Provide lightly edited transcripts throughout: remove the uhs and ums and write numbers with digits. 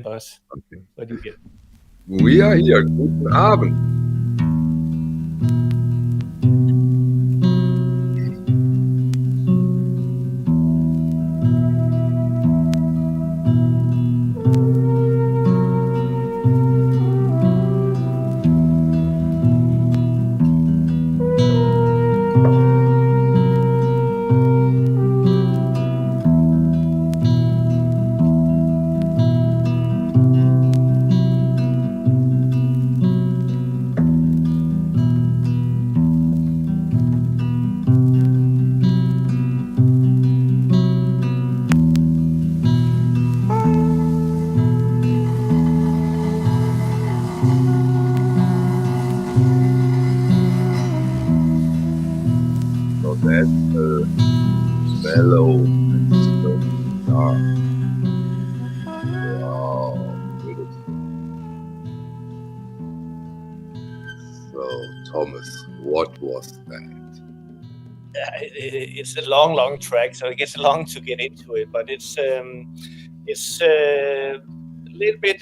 boss. Okay. What do you get? We are here. Guten Abend. So that's mellow and slow guitar. Wow, beautiful. So, Thomas, what was that? It's a long track, so it gets long to get into it. But it's a little bit.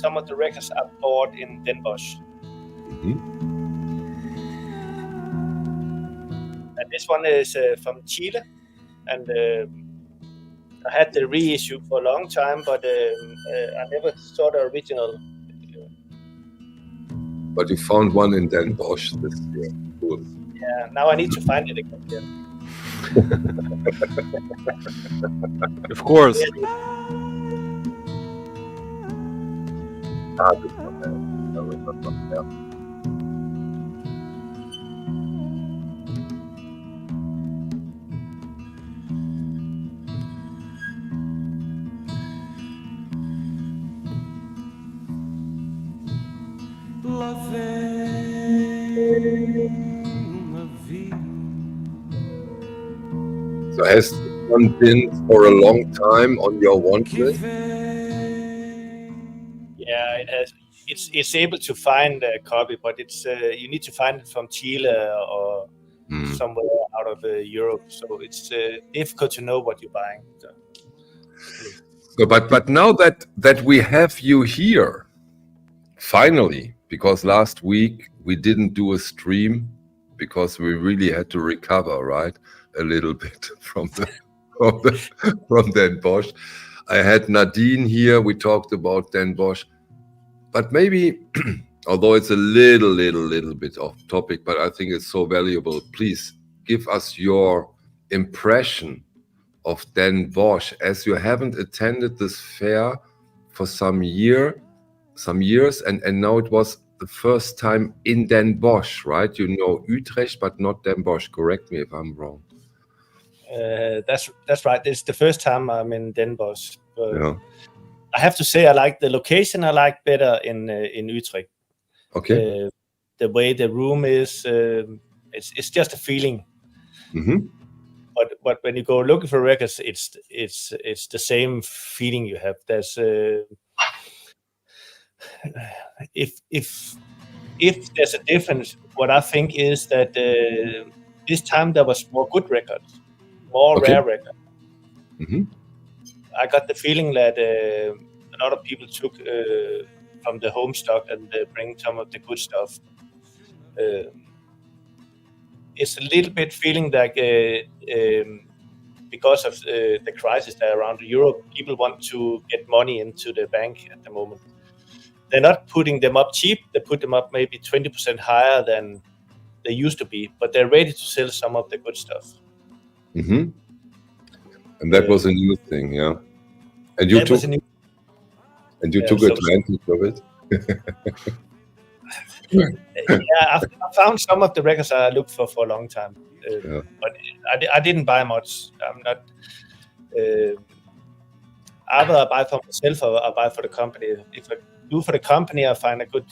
Some of the records are bought in Den Bosch, and this one is from Chile. And I had the reissue for a long time, but I never saw the original. But you found one in Den Bosch this year. Cool. Yeah, now I need to find it again. Of course. Ah, this one, I remember. Yeah. So has this one been for a long time on your want list? Yeah, it has. It's able to find a copy, but it's you need to find it from Chile or somewhere out of Europe. So it's difficult to know what you're buying. So, but now that we have you here, finally, because last week we didn't do a stream because we really had to recover, right, a little bit from Den Bosch. I had Nadine here. We talked about Den Bosch, but maybe, although it's a little bit off topic, but I think it's so valuable. Please give us your impression of Den Bosch, as you haven't attended this fair for some years, and now it was the first time in Den Bosch, right? You know Utrecht, but not Den Bosch. Correct me if I'm wrong. That's right. It's the first time I'm in Den Bosch. Yeah. I have to say I like the location. I like better in Utrecht. Okay. The way the room is, it's just a feeling. Mm-hmm. But when you go looking for records, it's the same feeling you have. There's if there's a difference, what I think is that this time there was more good records, more rare records. Mm-hmm. I got the feeling that a lot of people took from the home stock and bring some of the good stuff. It's a little bit feeling like because of the crisis there around Europe, people want to get money into the bank at the moment. They're not putting them up cheap. They put them up maybe 20% higher than they used to be, but they're ready to sell some of the good stuff. Mm-hmm. And that was a new thing, yeah. And you took advantage of it. Yeah, I found some of the records I looked for a long time, but I didn't buy much. I'm not. Either I buy for myself or I buy for the company. If I do for the company, I find a good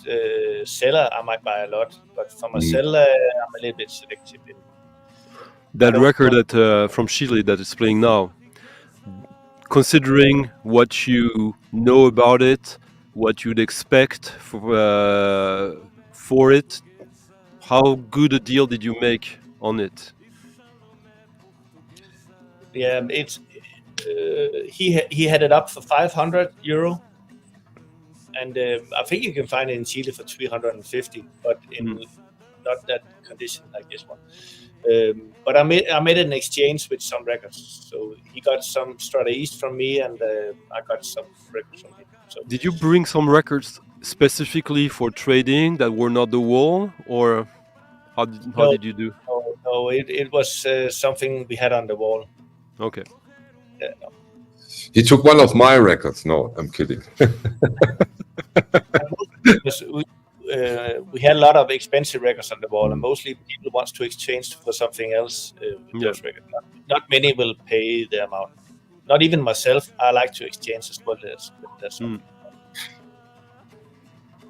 seller, I might buy a lot. But for myself, I'm a little bit selective. That record that from Chile that is playing now, considering what you know about it, what you'd expect for it, how good a deal did you make on it? Yeah, he had it up for €500, and I think you can find it in Chile for 350, but in not that condition like this one. But I made an exchange with some records. So he got some Strata East from me, and I got some records from him. So Did you bring some records specifically for trading that were not the wall, or how did you do? No, it was something we had on the wall. Okay. No. He took one of my records. No, I'm kidding. We had a lot of expensive records on the wall, and mostly people want to exchange for something else with those records. Not many will pay the amount. Not even myself. I like to exchange as well. That's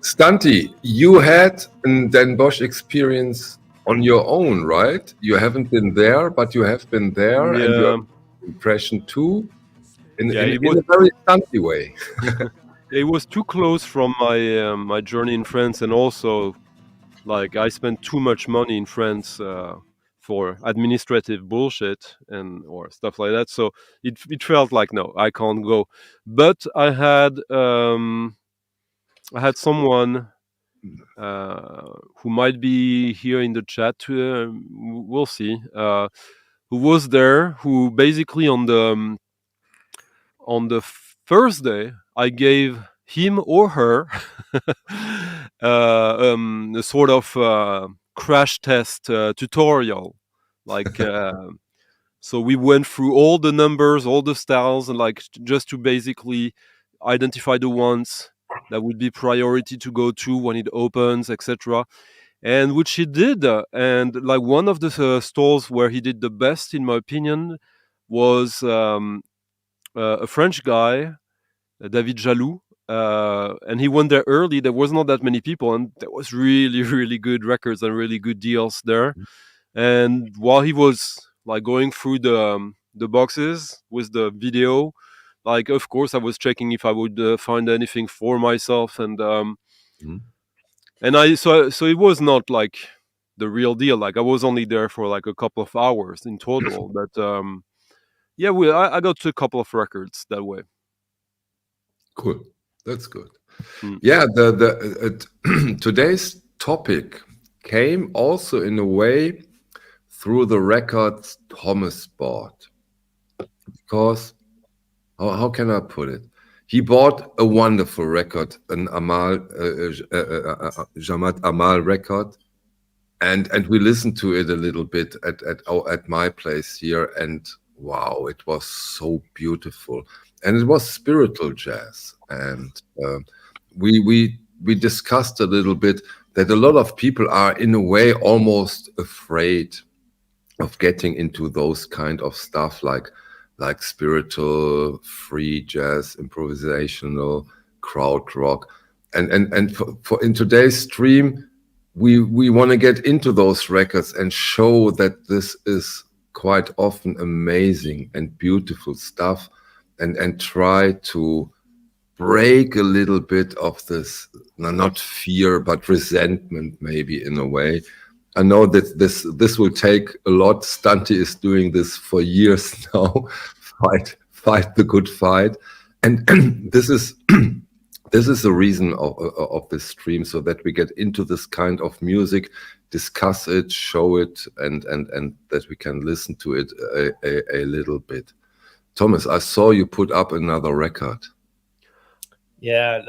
Stunty, you had a Den Bosch experience on your own, right? You haven't been there, but you have been there, and your impression too, in a very stunty way. It was too close from my my journey in France, and also, like, I spent too much money in France for administrative bullshit or stuff like that. So it felt like, no, I can't go. But I had someone who might be here in the chat. We'll see. Who was there? Who basically on the first day I gave him or her a sort of crash test tutorial, like so we went through all the numbers, all the styles, and like just to basically identify the ones that would be priority to go to when it opens, etc. And which he did, and like one of the stalls where he did the best, in my opinion, was a French guy, David Jaloux, and he went there early. There was not that many people, and there was really, really good records and really good deals there. And while he was like going through the boxes with the video, like, of course I was checking if I would find anything for myself, and and so it was not like the real deal. Like, I was only there for like a couple of hours in total, but yeah, I got a couple of records that way. Cool, that's good. Yeah, the today's topic came also in a way through the records Thomas bought, because how can I put it? He bought a wonderful record, an Jamaat Amal record, and we listened to it a little bit at my place here, and wow, it was so beautiful, and it was spiritual jazz, and we discussed a little bit that a lot of people are in a way almost afraid of getting into those kind of stuff, like spiritual, free jazz, improvisational, krautrock, and for in today's stream, we want to get into those records and show that this is quite often amazing and beautiful stuff, and try to break a little bit of this, not fear, but resentment, maybe, in a way. I know that this will take a lot. Stunty is doing this for years now. Fight the good fight, and this is the reason of this stream, so that we get into this kind of music, discuss it, show it, and that we can listen to it a little bit. Thomas, I saw you put up another record. Yeah,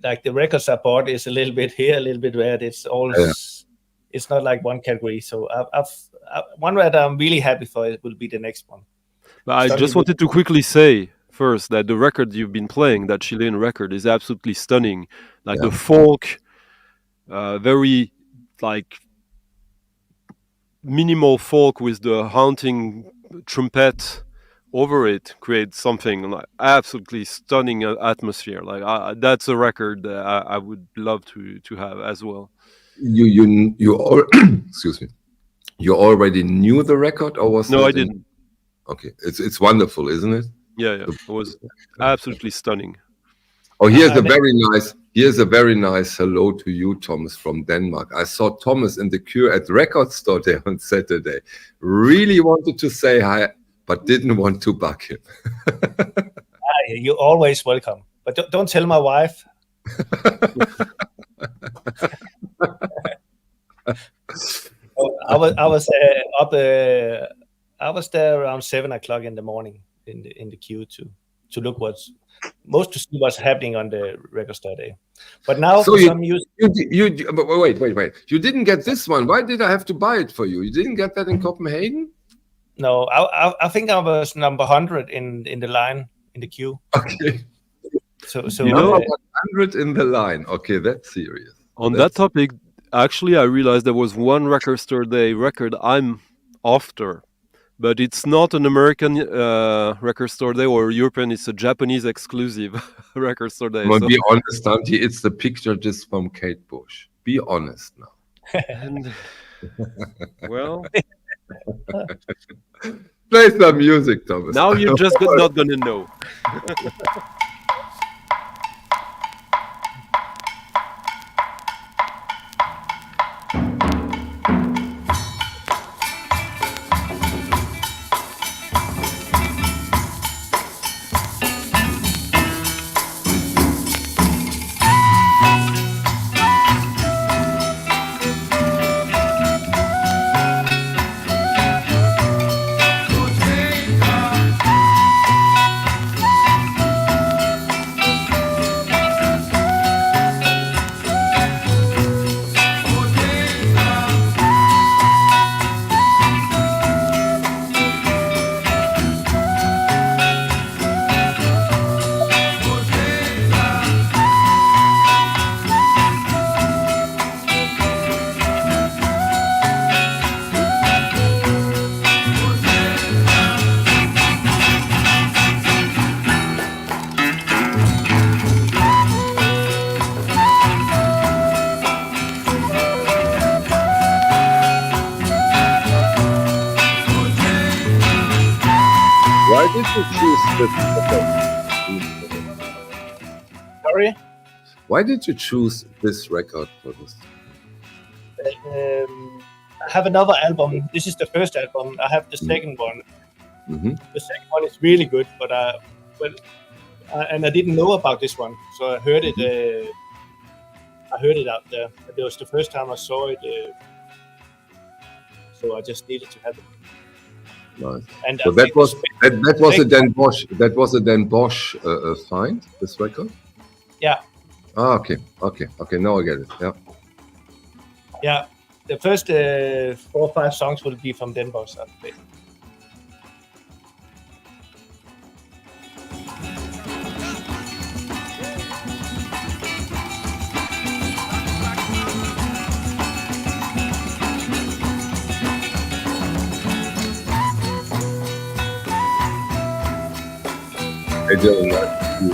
like the records I bought is a little bit here, a little bit there. It's all. Yeah. It's not like one category. So one that I'm really happy for it will be the next one. But I just wanted to quickly say first that the record you've been playing, that Chilean record, is absolutely stunning. Like the folk, very like minimal folk with the haunting trumpet over it creates something like absolutely stunning atmosphere. Like that's a record that I would love to have as well. Excuse me. You already knew the record, or was no? I didn't. Okay, it's wonderful, isn't it? Yeah. It was absolutely stunning. Oh, here's a very nice hello to you, Thomas, from Denmark. I saw Thomas in the queue at Record Store there on Saturday. Really wanted to say hi. but didn't want to bug him. You're always welcome, but don't tell my wife. I was up. I was there around 7 o'clock in the morning in the queue to look to see what's happening on the record store day. But now So for some music, but wait. You didn't get this one. Why did I have to buy it for you? You didn't get that in Copenhagen? no, I think I was number 100 in the line in the queue. Okay. So number 100 in the line. Okay, that's serious. On that topic, actually, I realized there was one record store day record I'm after, but it's not an American record store day or European. It's a Japanese exclusive record store day. Well, be honest, Dante. It's the picture disc from Kate Bush. Be honest now. And, well, play some music, Thomas. Now you're just not gonna know. Why did you choose this record? Sorry? Why did you choose this record for this? I have another album. This is the first album. I have the second one. Mm-hmm. The second one is really good, but and I didn't know about this one, so I heard it. I heard it out there. It was the first time I saw it, so I just needed to have it. Nice. And So that was a Dan Bosch. That was a Dan Bosch find. This record. Yeah. Ah, okay. Now I get it. Yeah. Yeah. The first 4 or 5 songs will be from Dan Bosch. I don't like you.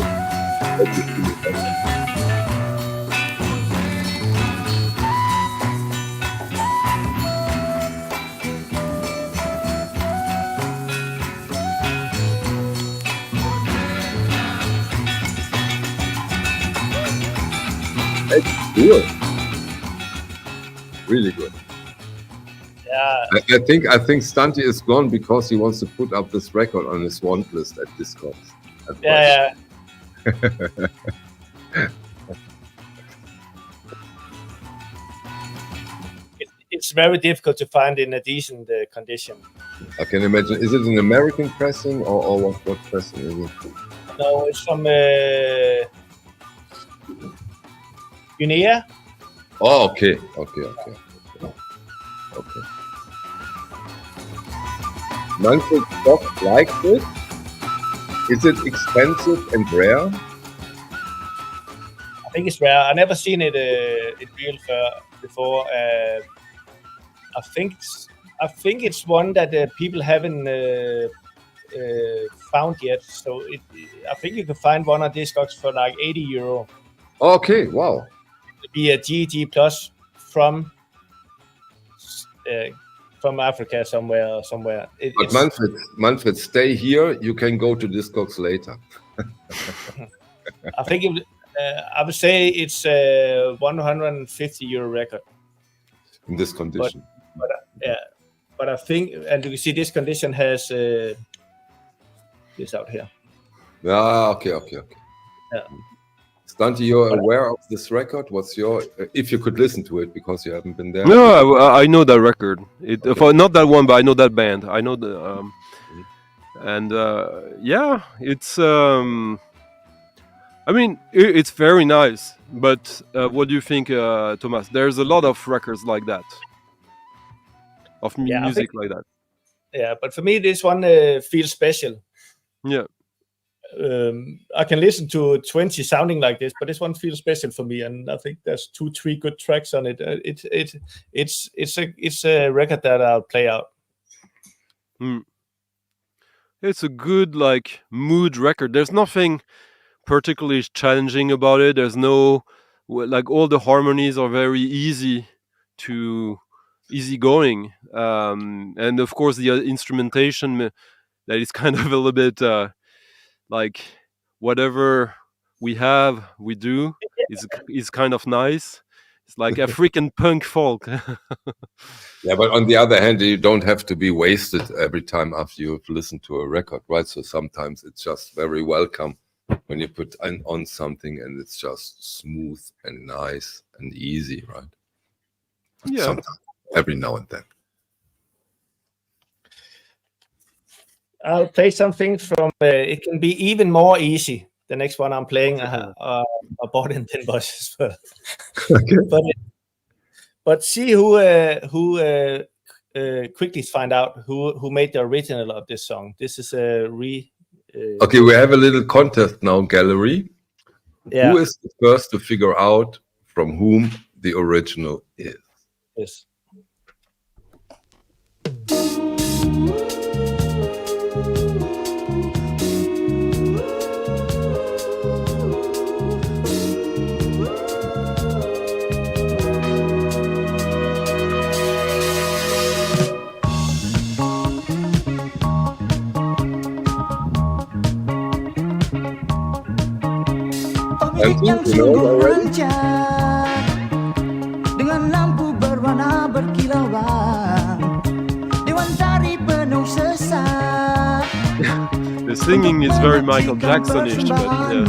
That's good. Really good. Yeah. I think Stunty is gone because he wants to put up this record on his want list at Discogs. Yeah. It's very difficult to find in a decent condition. I can imagine. Is it an American pressing or what pressing is it? No, it's from Guinea. Oh, okay. Manfred Stock likes it. Is it expensive and rare? I think it's rare. I never seen it in real before. I think it's one that people haven't found yet. So I think you can find one of these stocks for like €80. Okay, wow. It'll be a GEG Plus from Africa somewhere. But Manfred, stay here. You can go to Discogs later. I think I would say it's a €150 record. In this condition. But I think, and you see this condition has this out here. Okay. Yeah. Stunty, you're aware of this record? What's your, if you could listen to it because you haven't been there? No, I know that record. Not that one, but I know that band. I know the, and yeah, it's. I mean, it's very nice. But what do you think, Thomas? There's a lot of records like that, of music like that. Yeah, but for me, this one feels special. Yeah. I can listen to 20 sounding like this, but this one feels special for me, and I think there's 2-3 good tracks on it. It's a record that I'll play out. It's a good like mood record. There's nothing particularly challenging about it. There's no like all the harmonies are very easy going, and of course the instrumentation that is kind of a little bit. Like whatever we do is kind of nice. It's like African punk folk. Yeah, but on the other hand, you don't have to be wasted every time after you've listened to a record, right? So sometimes it's just very welcome when you put on something and it's just smooth and nice and easy, right? Yeah. Sometimes, every now and then. I'll play something from. It can be even more easy. The next one I'm playing, I bought in Den Bosch as well. Okay. But see who quickly find out who made the original of this song. This is a Okay, we have a little contest now, gallery. Yeah. Who is the first to figure out from whom the original is? Yes. Yang sungguh lancar dengan lampu berwarna berkilauan, dewan tari penuh sesak. The singing is very Michael Jackson-ish, but yeah.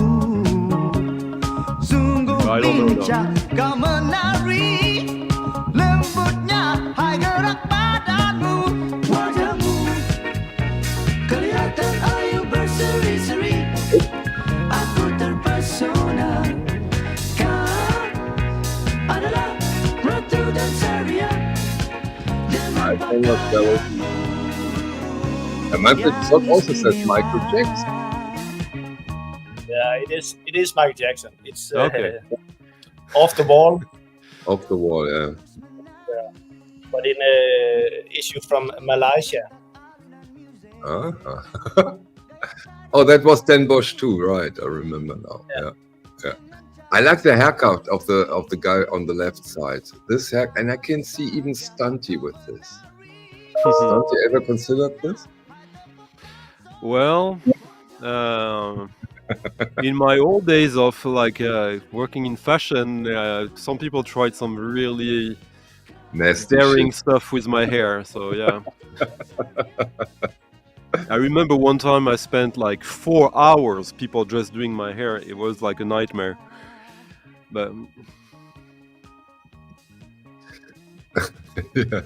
I don't know though. Kau menari lembutnya, hai gerak badanmu, wajahmu kelihatan ayu berseri-seri. Aku terpesona, kau adalah ratu dan saria. I cannot tell it. Michael also says Michael Jackson. Yeah, it is Michael Jackson. It's okay. Off the Wall. Off the Wall, yeah. Yeah. But in an issue from Malaysia. Oh, that was Den Bosch too, right? I remember now. Yeah. I like the haircut of the guy on the left side. This hair, and I can see even Stunty with this. Stunty ever considered this? Well, in my old days of like working in fashion, some people tried some really nasty daring stuff with my hair. So yeah. I remember one time I spent like 4 hours people just doing my hair. It was like a nightmare. But yeah.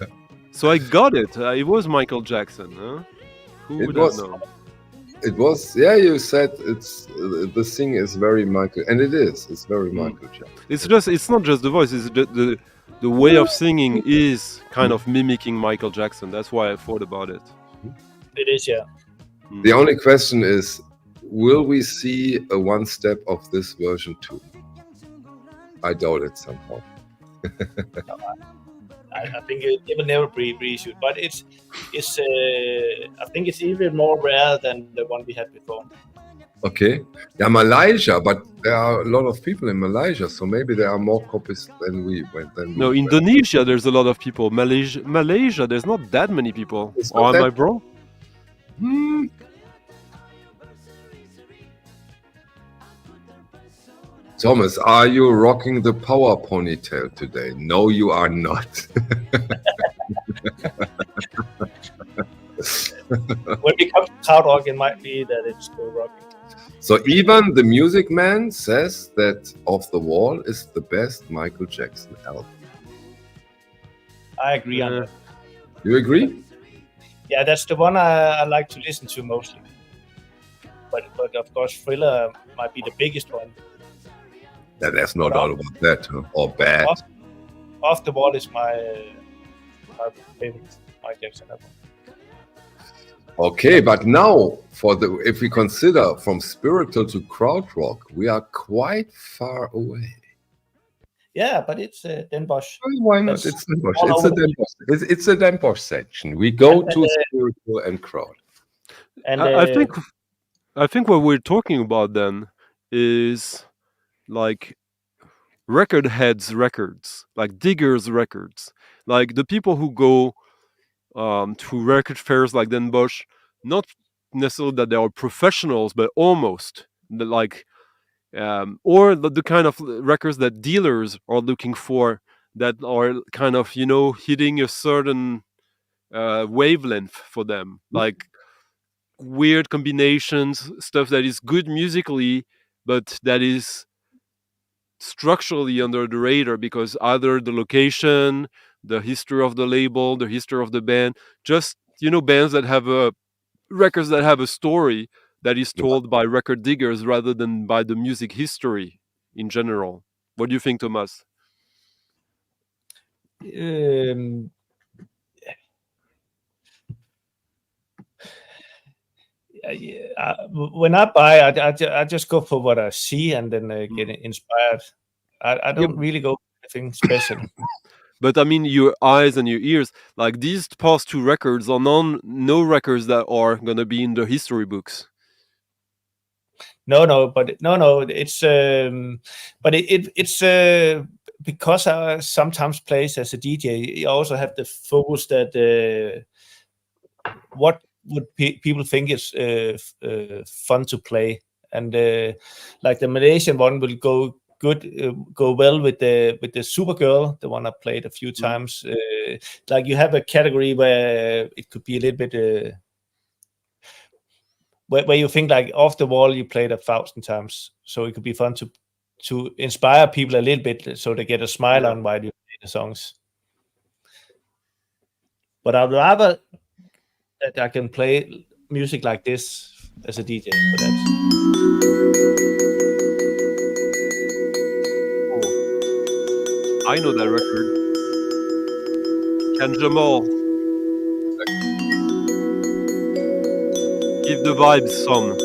So I got it. It was Michael Jackson. Huh? Who would have known? It was. Yeah, you said it's the thing is very Michael, and it is. It's very Michael Jackson. It's not just the voice. It's the way of singing is kind of mimicking Michael Jackson. That's why I thought about it. It is, yeah. The only question is, will we see a one step of this version too? I doubt it somehow. I think it will never be reissued, but it's I think it's even more rare than the one we had before. Okay. Yeah, Malaysia, but there are a lot of people in Malaysia, so maybe there are more copies than we went. No, Indonesia, there's a lot of people. Malaysia, there's not that many people. Or am I wrong? Thomas, are you rocking the power ponytail today? No, you are not. When we come to Krautrock, it might be that it's still rocking. So even the Music Man says that Off the Wall is the best Michael Jackson album. I agree on that. You agree? Yeah, that's the one I like to listen to mostly. But of course, Thriller might be the biggest one. There's no doubt about that. Huh? Or bad. Off the Wall is my favorite Michael Jackson album. Okay, but now if we consider from spiritual to krautrock, we are quite far away. Yeah, but it's Den Bosch. Why not? It's Den Bosch. It's a Den Bosch section. We go to spiritual and kraut. And I think what we're talking about then is like record heads records, like diggers records, like the people who go to record fairs like Den Bosch, not necessarily that they are professionals, but almost like, or the kind of records that dealers are looking for, that are kind of, hitting a certain wavelength for them, like weird combinations, stuff that is good musically, but that is structurally under the radar because either the location, the history of the label, the history of the band, just bands that have records that have a story that is told by record diggers rather than by the music history in general. What do you think, Thomas? When I buy, I just go for what I see and then get inspired. I don't really go for anything special. But I mean, your eyes and your ears, like these past two records are no records that are gonna be in the history books. No, it's it's because I sometimes plays as a DJ. You also have the focus that what would people think is fun to play, and like the Malaysian one will go well with the Supergirl, the one I played a few times. Like you have a category where it could be a little bit where you think like Off the Wall you played 1,000 times, so it could be fun to inspire people a little bit so they get a smile on while you play the songs. But I'd rather that I can play music like this as a DJ for that. I know that record. Can Jamal give the vibes some?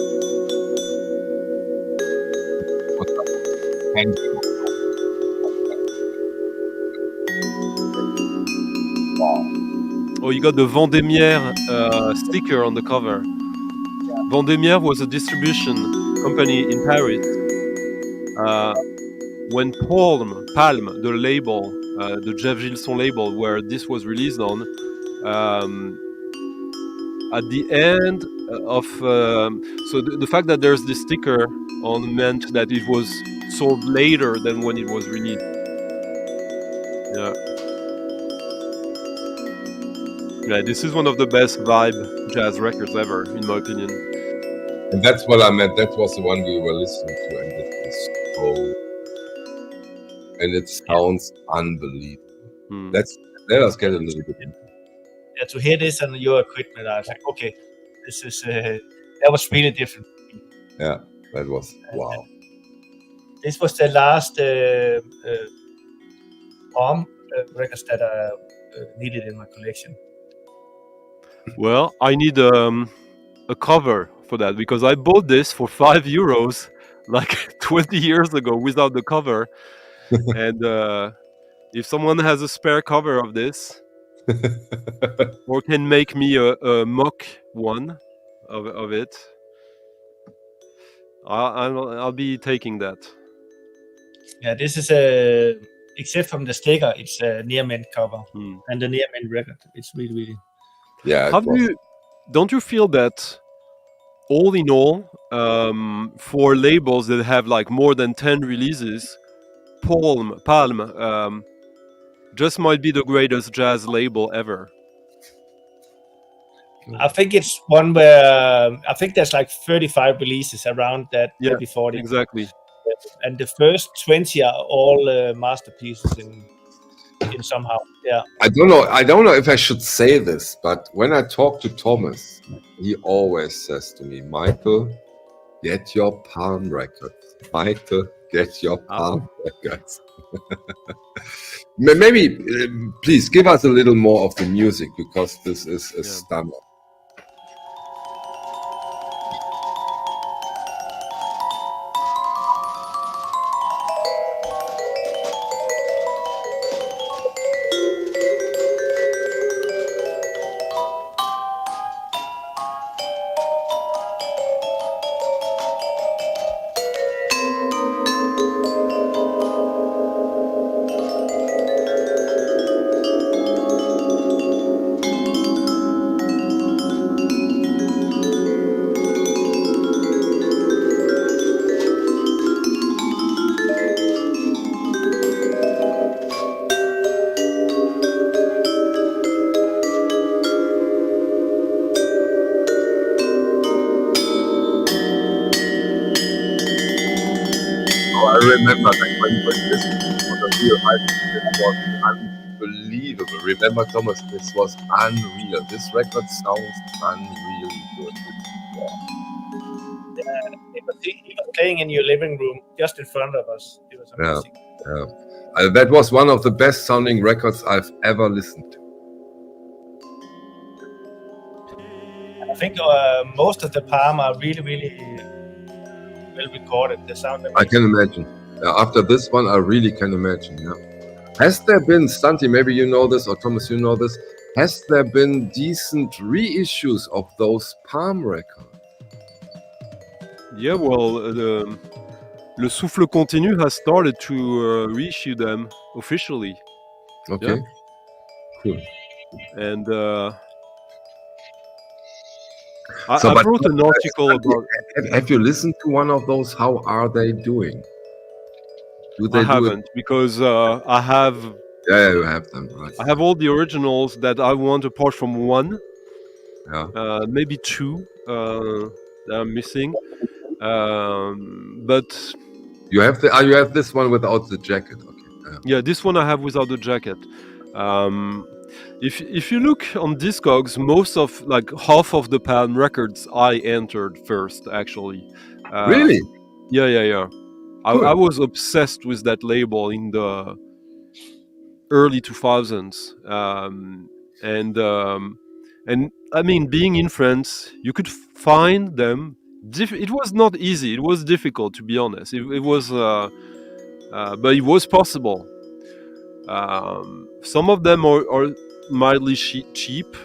Oh, you got the Vendémiaire sticker on the cover. Vendémiaire was a distribution company in Paris. When Palm, the label, the Jeff Gilson label, where this was released on, at the end of so the fact that there's this sticker on meant that it was sold later than when it was released. Yeah, this is one of the best vibe jazz records ever, in my opinion. And that's what I meant. That was the one we were listening to, and it is so, and it sounds unbelievable. Let us get a little bit into it. Yeah, to hear this and your equipment, I was like, okay, this is that was really different. Yeah, that was wow. This was the last Palm records that I needed in my collection. Well, I need a cover for that because I bought this for €5 like 20 years ago without the cover. And if someone has a spare cover of this or can make me a mock one of it, I'll be taking that. Yeah, this is except from the sticker, it's a near mint cover and the near mint record. It's really. Yeah. Don't you feel that all in all, for labels that have like more than 10 releases, Palm just might be the greatest jazz label ever? I think it's one where I think there's like 35 releases around that, Yeah, maybe 40. exactly. And the first 20 are all masterpieces in somehow. Yeah. I don't know if I should say this, but when I talk to Thomas, he always says to me, Michael, get your Palm records. Michael, get your Palm records. Maybe, please give us a little more of the music, because this is a stunner. I remember that when this was a real hype, it was unbelievable. Remember, Thomas, this was unreal. This record sounds unreally good. It was playing in your living room just in front of us. It was amazing. Yeah. That was one of the best sounding records I've ever listened to. I think most of the Palm are really, really well recorded. The sound amazing. I can imagine. After this one, I really can imagine. Yeah. Has there been, Stanti, maybe you know this, or Thomas, you know this, has there been decent reissues of those Palm records? Yeah, well, Le Souffle Continu has started to reissue them officially. Okay. Yeah. Cool. And I wrote an article about. Have you listened to one of those? How are they doing? I haven't, because I have. Yeah, you have them. Right. I have all the originals that I want, apart from one. Yeah. Maybe two that I'm missing. But you have this one without the jacket. Okay. Yeah, this one I have without the jacket. If you look on Discogs, most of, like, half of the Palm records I entered first, actually. Really? Yeah. Cool. I was obsessed with that label in the early 2000s, and I mean, being in France, you could find them. It was not easy. It was difficult, to be honest. It was, but it was possible. Some of them are mildly cheap,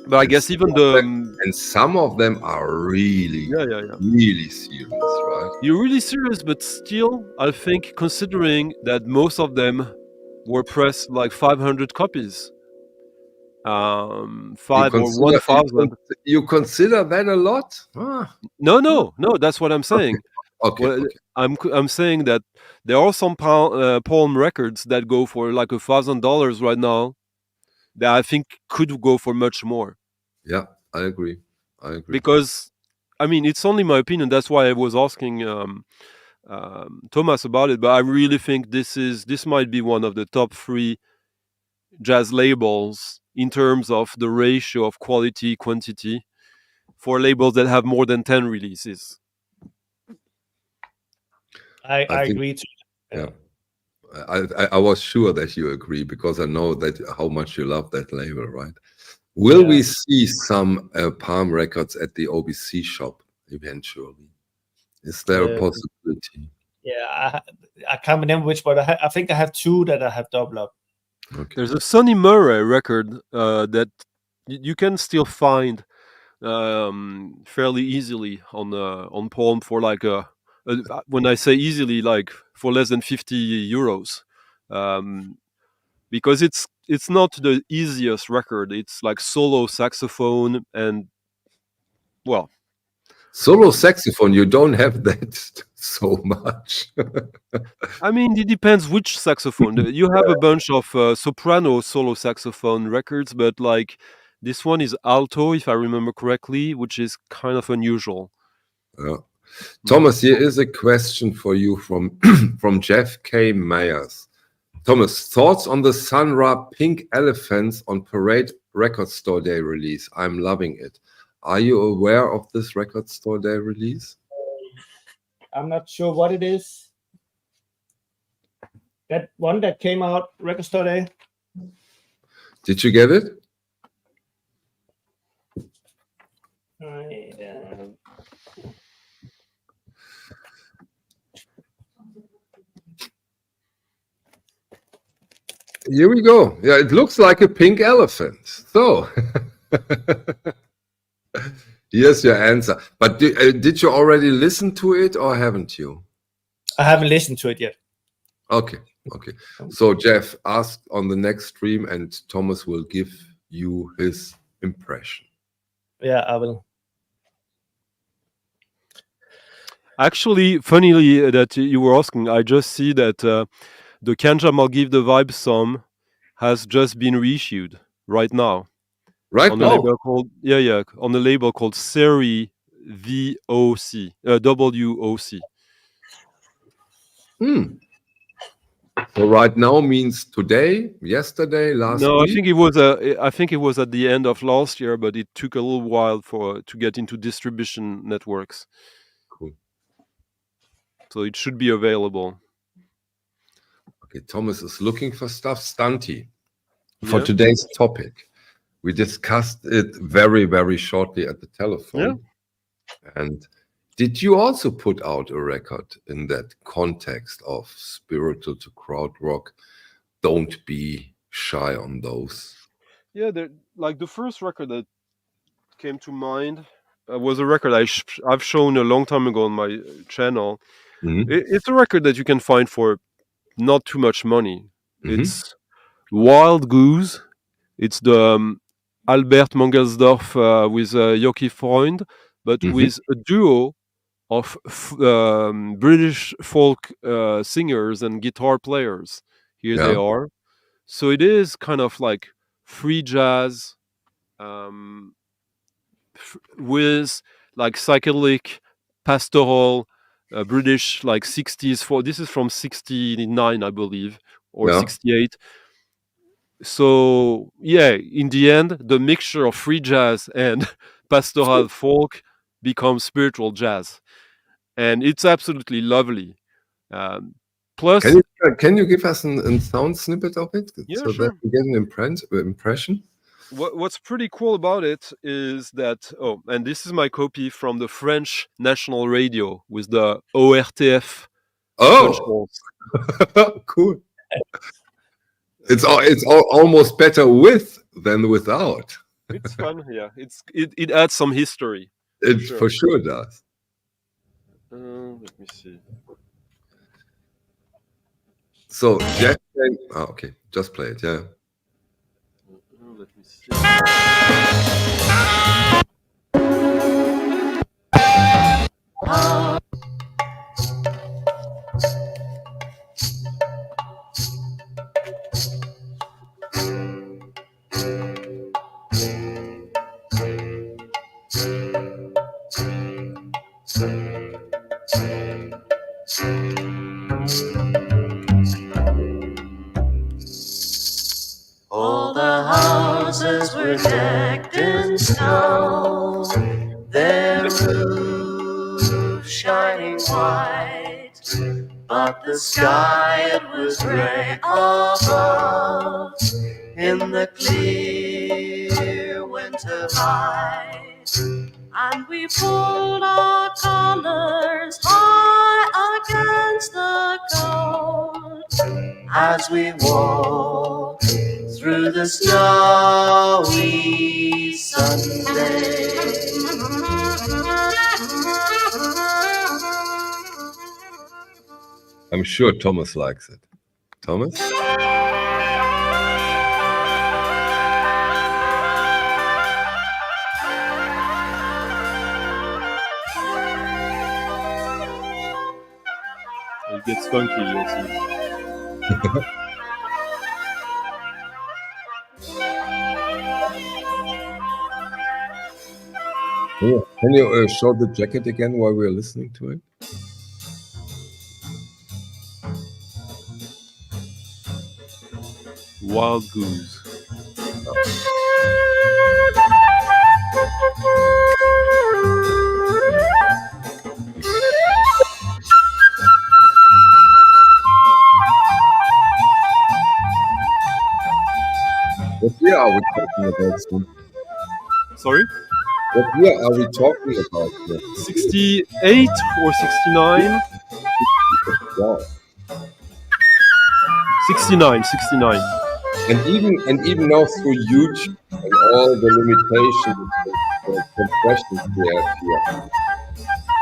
but I guess even and some of them are really, really serious, right? You're really serious, but still, I think, considering that most of them were pressed like 500 copies, 5 or 1,000. You consider that a lot? No. That's what I'm saying. Okay. Well, I'm saying that there are some Palm records that go for like $1,000 right now, that I think could go for much more. Yeah, I agree. Because, I mean, it's only my opinion. That's why I was asking Thomas about it. But I really think this might be one of the top 3 jazz labels in terms of the ratio of quality quantity for labels that have more than 10 releases. I agree too. Yeah. I was sure that you agree, because I know that how much you love that label, right? Will we see some Palm records at the OBC shop eventually? Is there a possibility? Yeah, I can't remember which, but I think I have 2 that I have double up. Okay. There's a Sonny Murray record that you can still find fairly easily on Palm for like when I say easily, like for less than 50 euros, because it's not the easiest record. It's like solo saxophone and, well, solo saxophone. You don't have that so much. I mean, it depends which saxophone. You have a bunch of soprano solo saxophone records, but like This one is alto, if I remember correctly, which is kind of unusual. Thomas, here is a question for you from from Jeff K. Myers. Thomas, thoughts on the Sun Ra Pink Elephants on Parade Record Store Day release? I'm loving it. Are you aware of this Record Store Day release? I'm not sure what it is. That one that came out Record Store Day. Did you get it? Here we go. Yeah, it looks like a pink elephant. So here's your answer. But did you already listen to it or haven't you? I haven't listened to it yet. Okay. So Jeff, ask on the next stream and Thomas will give you his impression. Yeah, I will. Actually, funnily that you were asking, I just see that the Kanja Malgiv the Vibe song has just been reissued right now. Right on now? The label called, on the label called Seri VOC, WOC. So right now means today, yesterday, last week? I think it was at the end of last year, but it took a little while to get into distribution networks. Cool. So it should be available. Okay, Thomas is looking for stuff. Stunty. For today's topic, we discussed it very, very shortly at the telephone. Yeah. And did you also put out a record in that context of spiritual to krautrock? Don't be shy on those. Yeah, like the first record that came to mind was a record I've shown a long time ago on my channel. Mm-hmm. It's a record that you can find for not too much money. Mm-hmm. It's Wild Goose. It's the Albert Mangelsdorf with Joachim Freund, but with a duo of British folk singers and guitar players. Here they are. So it is kind of like free jazz with like psychedelic, pastoral, British like 60s. This is from 69, I believe, or 68. So in the end, the mixture of free jazz and pastoral folk becomes spiritual jazz, and it's absolutely lovely. Plus, can you give us a sound snippet of it sure. that we get an impression? What's pretty cool about it is that and this is my copy from the French National Radio with the ORTF. Cool. It's almost better with than without. It's fun, yeah. It adds some history. It for sure does. Let me see. So Jeff, okay, just play it, yeah. Let me see. All the houses were decked in snow, their roofs shining white, but the sky, it was gray above in the clear winter light. And we pulled our colors high against the cold as we walked through the snowy Sunday. I'm sure Thomas likes it. Thomas? It gets funky, you'll see. Can you show the jacket again while we're listening to it? Wild Goose. What year are we talking about? Soon? Sorry? What year are we talking about? Here? 68 or 69? Wow. 69. And even now through YouTube and all the limitations and compressions we have here,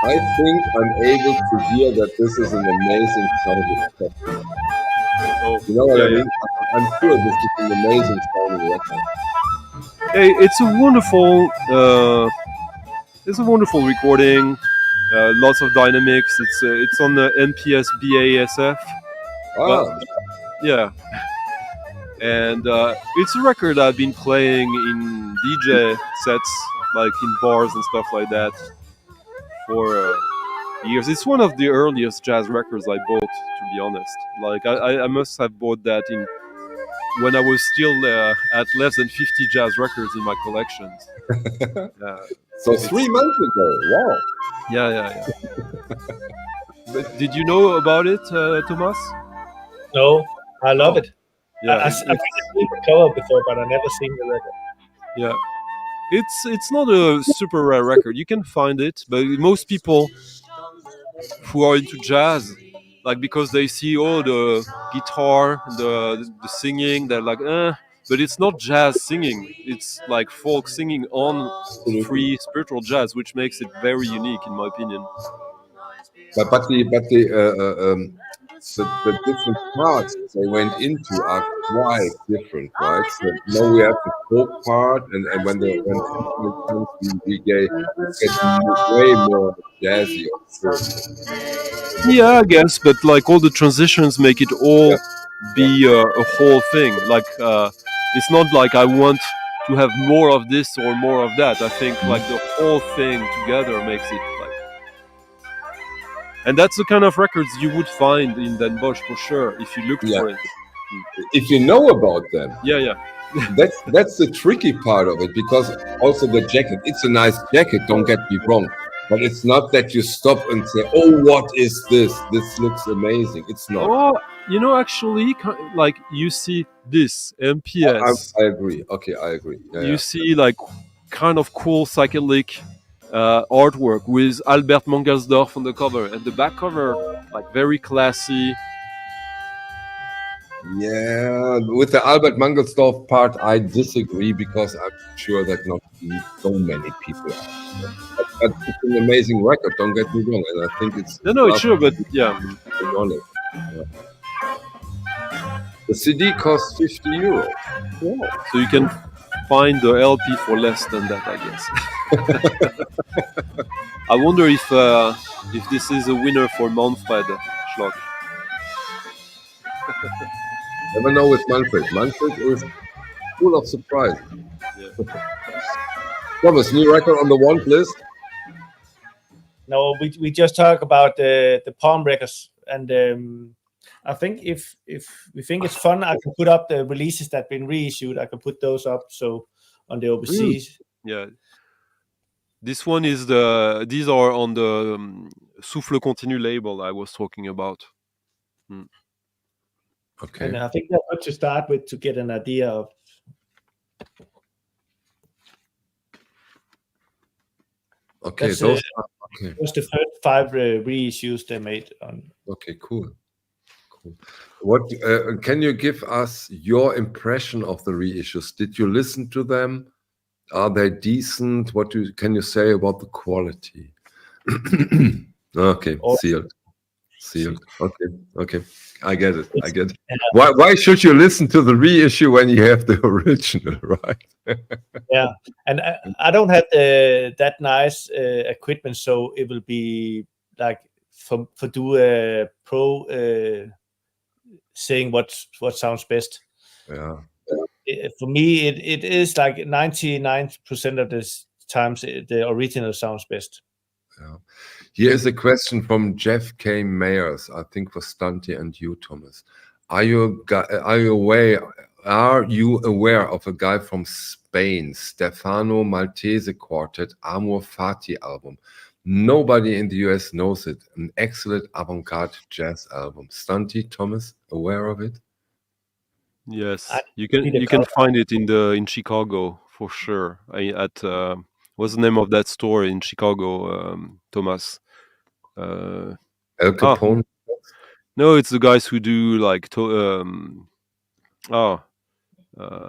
I think I'm able to hear that this is an amazing sounding record. Oh, You know what I yeah. mean? I'm sure this is an amazing sounding record. Hey, it's a wonderful recording. Lots of dynamics. It's on the NPS BASF. Yeah. And it's a record I've been playing in DJ sets, like in bars and stuff like that, for years. It's one of the earliest jazz records I bought, to be honest. Like I must have bought that when I was still at less than 50 jazz records in my collections. So 3 months ago, wow. Yeah. But did you know about it, Thomas? No, I love it. Yeah, I've seen the cover before, but I never seen the record. yeah. It's not a super rare record. You can find it, but most people who are into jazz, like, because they see the guitar, the singing, they're like, but it's not jazz singing. It's like folk singing on free spiritual jazz, which makes it very unique, in my opinion. But the different parts they went into are quite different, right? So now we have the folk part, and when instrument comes, we get way more jazzy or spiritual. Yeah, I guess, but like all the transitions make it all be a whole thing. Like it's not like I want to have more of this or more of that. I think like the whole thing together makes it like. And that's the kind of records you would find in Den Bosch for sure if you look for it. If you know about them. Yeah. That's the tricky part of it, because also the jacket, it's a nice jacket, don't get me wrong, but it's not that you stop and say, oh, what is this? This looks amazing. It's not. Oh, actually, like you see this MPS. I agree. Okay, I agree. You see like kind of cool psychedelic artwork with Albert Mangersdorf on the cover, and the back cover like very classy. Yeah, with the Albert Mangelsdorf part, I disagree, because I'm sure that not so many people are. But it's an amazing record, don't get me wrong, and I think it's... No, it's sure, but yeah. The CD costs 50 euros. Wow. So you can find the LP for less than that, I guess. I wonder if this is a winner for Manfred Schlock. Never know with Manfred. Manfred is full of surprise. Yeah. Thomas, new record on the want list? No, we just talk about the Palm records, and I think if we think it's fun, I can put up the releases that have been reissued. I can put those up so on the overseas. Yeah. This one is these are on the Souffle Continu label I was talking about. Okay. And I think that's what to start with to get an idea of. Okay, that's, those was the first 5 reissues they made on. Okay, cool. What can you give us your impression of the reissues? Did you listen to them? Are they decent? Can you say about the quality? Okay, sealed. Okay. I get it. Yeah. Why should you listen to the reissue when you have the original, right? Yeah, and I don't have that nice equipment, so it will be like for do a pro saying what sounds best. Yeah. For me, it is like 99% of this times the original sounds best. Yeah. Here is a question from Jeff K. Mayers, I think for Stunty and you, Thomas. Are you aware of a guy from Spain, Stefano Maltese Quartet, Amor Fati album? Nobody in the US knows it. An excellent avant-garde jazz album. Stunty, Thomas, aware of it? Yes, I you need a can Krautrock. find it in Chicago for sure. What's the name of that store in Chicago, Thomas? El Ah, Capone? no, it's the guys who do like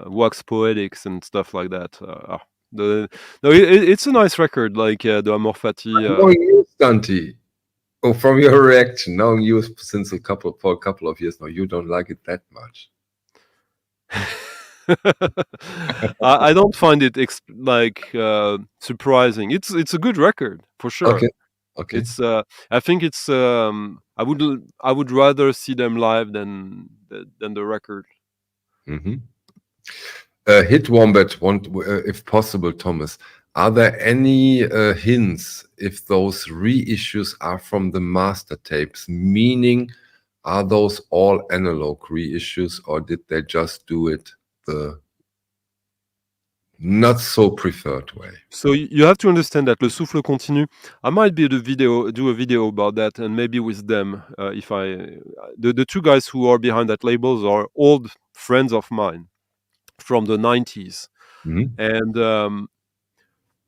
Wax Poetics and stuff like that. It's a nice record, like the Amor Fati. Knowing you, Stunty. Oh, from your reaction, knowing you since for a couple of years now, you don't like it that much. I don't find it surprising. It's a good record for sure. Okay. It's I think it's I would rather see them live than the record. Mm-hmm. Hit Wombat, if possible, Thomas. Are there any hints if those reissues are from the master tapes? Meaning, are those all analog reissues, or did they just do it the not so preferred way? So you have to understand that Le Souffle Continu, I might do a video about that, and maybe with them, if the two guys who are behind that labels are old friends of mine from the 90s. Mm-hmm. And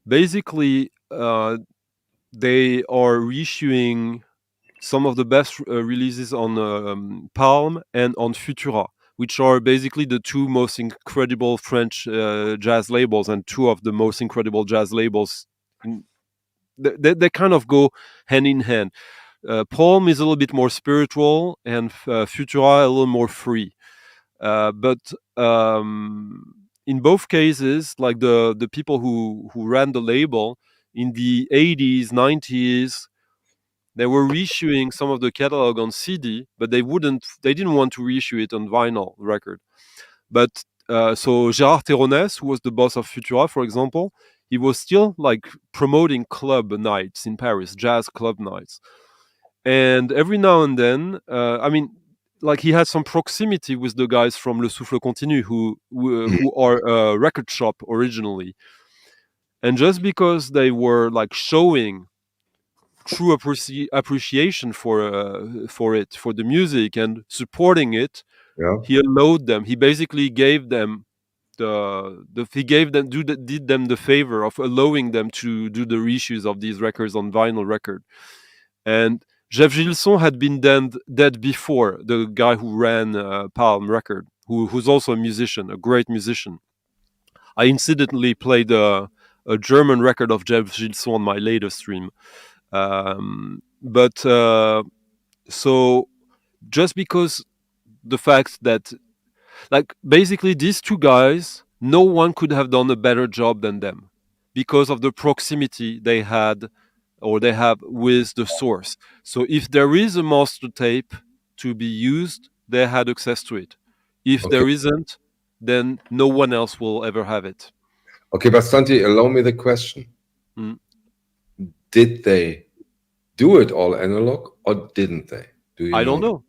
basically they are reissuing some of the best releases on Palm and on Futura, which are basically the two most incredible French jazz labels, and two of the most incredible jazz labels. They kind of go hand in hand. Palm is a little bit more spiritual, and Futura a little more free. But in both cases, like the people who ran the label in the 80s, 90s, they were reissuing some of the catalog on CD, but they didn't want to reissue it on vinyl record. But so Gérard Terronès, who was the boss of Futura, for example, he was still like promoting club nights in Paris, jazz club nights. And every now and then, like he had some proximity with the guys from Le Souffle Continu who are a record shop originally. And just because they were like showing true appreciation for the music and supporting it, Yeah. he allowed them. He basically gave them did them the favor of allowing them to do the reissues of these records on vinyl record. And Jeff Gilson had been dead before, the guy who ran Palm Record, who's also a musician, a great musician. I incidentally played a German record of Jeff Gilson on my latest stream. So just because the fact that, like, basically these two guys, no one could have done a better job than them because of the proximity they had or they have with the source. So if there is a master tape to be used, they had access to it. If there isn't, then no one else will ever have it. Okay, Bastanti, allow me the question. Did they do it all analog or didn't they? I don't know.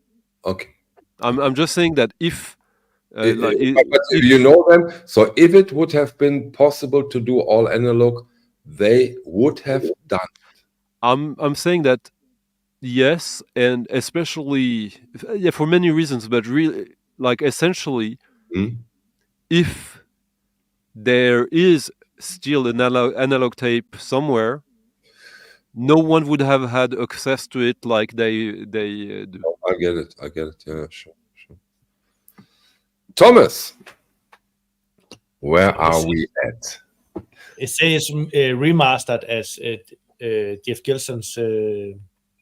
Okay. I'm just saying that if you know them, so if it would have been possible to do all analog, they would have done it. I'm saying that yes, and especially for many reasons, but really, like, essentially, if there is still an analog tape somewhere, no one would have had access to it like they do. I get it. Yeah, sure. Thomas, where are we at? It says remastered as Jeff Gilson's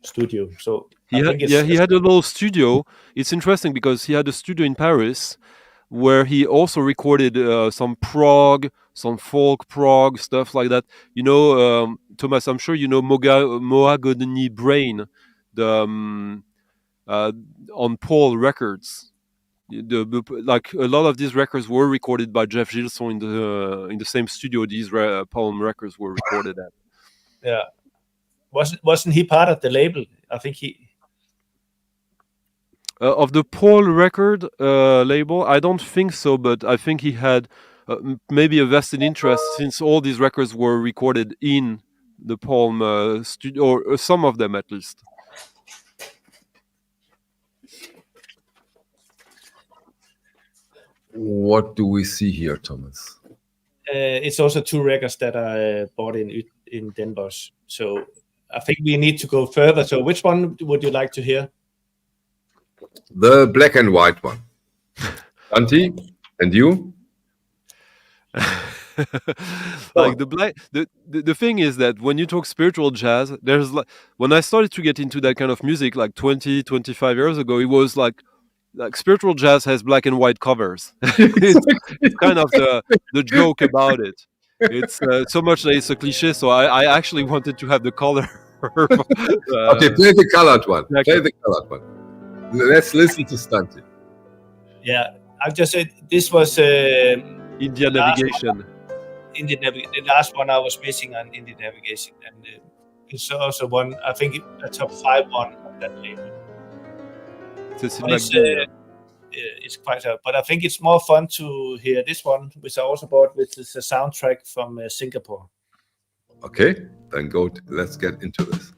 studio. So he had a little studio. It's interesting because he had a studio in Paris where he also recorded some prog, some folk prog, stuff like that. You know, Thomas, I'm sure you know Mahogany Brain, on Paul Records. like a lot of these records were recorded by Jeff Gilson in the same studio these Palm records were recorded at. Yeah, wasn't he part of the label? I think he. Of the Paul record label, I don't think so, but I think he had maybe a vested interest since all these records were recorded in the Palm studio, or some of them at least. What do we see here, Thomas? It's also 2 records that are bought in Den Bosch. So I think we need to go further. So which one would you like to hear? The black and white one. Santi, and you? Like the thing is that when you talk spiritual jazz, there's like, when I started to get into that kind of music like 25 years ago, it was like spiritual jazz has black and white covers. it's kind of the joke about it. It's so much that it's a cliche, so I actually wanted to have the color. Okay, play the colored one. Play the colored one. Let's listen to Stanti. Yeah, I've just said this was Indian Navigation. The last one I was missing on Indian Navigation, and it's also one, I think, a top 5 one of that label. It's quite a, but I think it's more fun to hear this one, which I also bought, which is a soundtrack from Singapore. Okay, then let's get into this.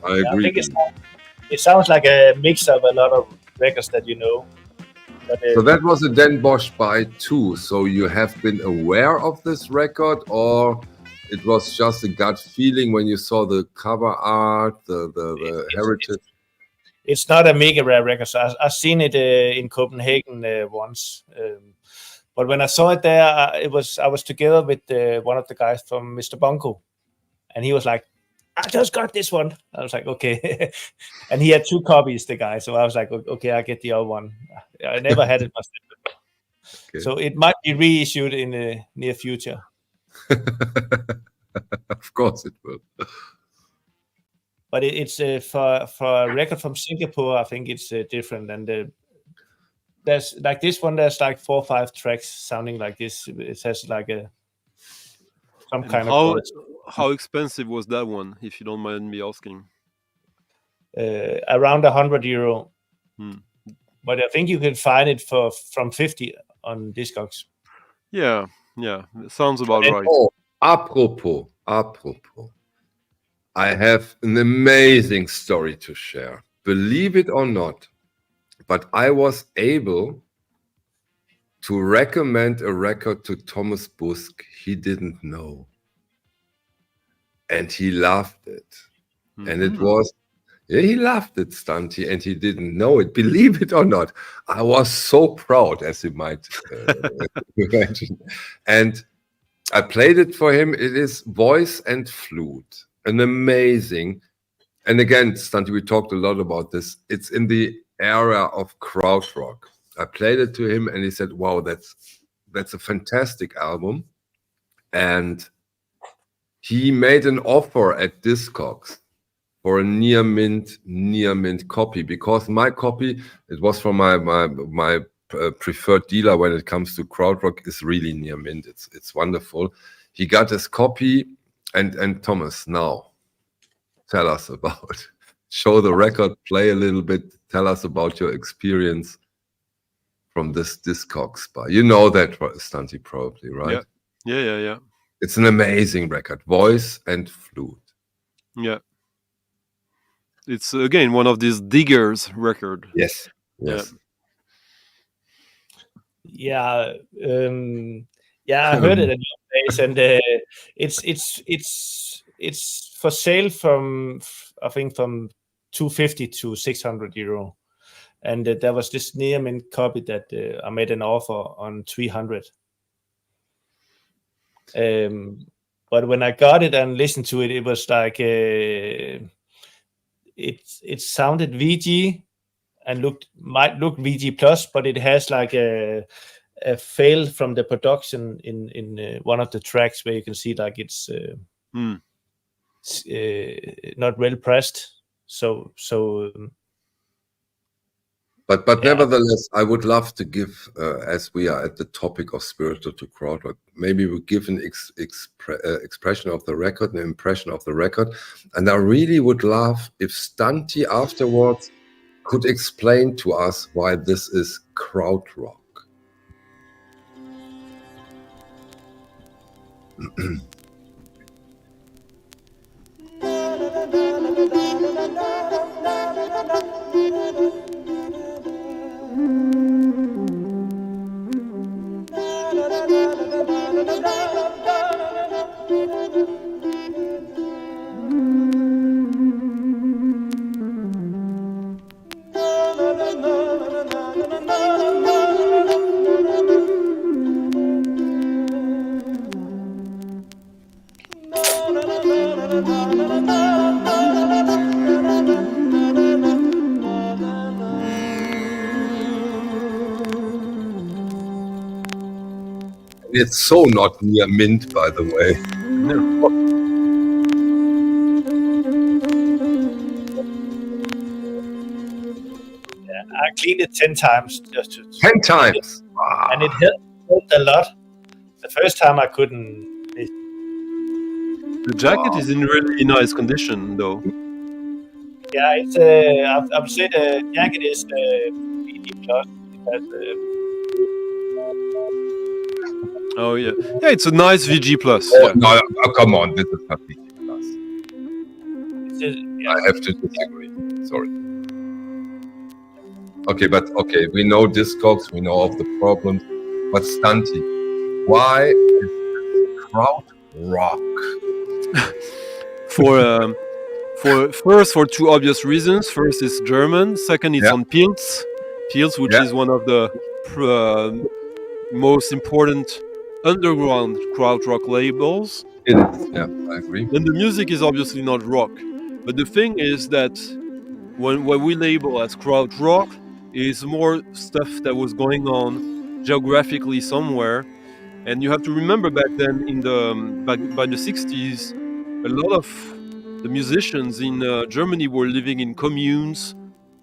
I agree. I think it sounds like a mix of a lot of records that you know. But, so that was a Den Bosch by 2. So you have been aware of this record, or it was just a gut feeling when you saw the cover art, the heritage? It's not a mega rare record. So I've seen it in Copenhagen once. But when I saw it there, I was together with one of the guys from Mr. Bunko, and he was like, I just got this one. I was like, okay. And he had 2 copies, the guy. So I was like, okay, I get the other one. I never had it myself. Okay. So it might be reissued in the near future. Of course it will. But it's for a record from Singapore, I think it's different. And there's like this one, there's like 4 or 5 tracks sounding like this. It has like some kind of quality. How expensive was that one, if you don't mind me asking? Around €100. But I think you can find it from 50 on Discogs. Yeah, sounds about right. Oh, apropos, I have an amazing story to share. Believe it or not, but I was able to recommend a record to Thomas Busk he didn't know. And he loved it. Mm-hmm. And it was, he loved it, Stanti, and he didn't know it. Believe it or not, I was so proud, as you might imagine. And I played it for him. It is voice and flute. An amazing, and again, Stanti, we talked a lot about this. It's in the era of Krautrock. I played it to him and he said, wow, that's a fantastic album. And he made an offer at Discogs for a near mint copy, because my copy, it was from my preferred dealer when it comes to Krautrock is really near mint. It's wonderful. He got his copy, and Thomas, now tell us about. Show the record, play a little bit. Tell us about your experience from this Discogs bar. You know that, Stanti, probably, right? Yeah. It's an amazing record, voice and flute. Yeah. It's again one of these diggers record. Yes. Yeah, I heard it at your place, and it's for sale from, I think, from 250 to 600 euro, and there was this near mint copy that I made an offer on 300. But when I got it and listened to it, it was like it sounded VG and might look VG plus, but it has like a fail from the production in one of the tracks where you can see like it's not well pressed. But nevertheless, I would love to give, as we are at the topic of spiritual to Krautrock, maybe we give an expression of the record, an impression of the record, and I really would love if Stanti afterwards could explain to us why this is Krautrock. It's so not near mint, by the way. No. I cleaned it 10 times just to 10 times, wow. And it helped a lot. The first time I couldn't. The jacket is in really nice condition, though. Yeah, it's I would say the jacket is BD plus. Oh yeah, it's a nice VG plus. Oh, Yeah. no, come on, this is not VG plus. Yeah. I have to disagree. Sorry. Okay, we know Discogs, we know of the problems, but Stanti, why is Krautrock? For two obvious reasons. First, it's German. Second, it's on Pils, which is one of the most important underground Krautrock labels. It is, yeah, I agree. And the music is obviously not rock, but the thing is that when we label as Krautrock is more stuff that was going on geographically somewhere, and you have to remember back then by the 60s, a lot of the musicians in Germany were living in communes.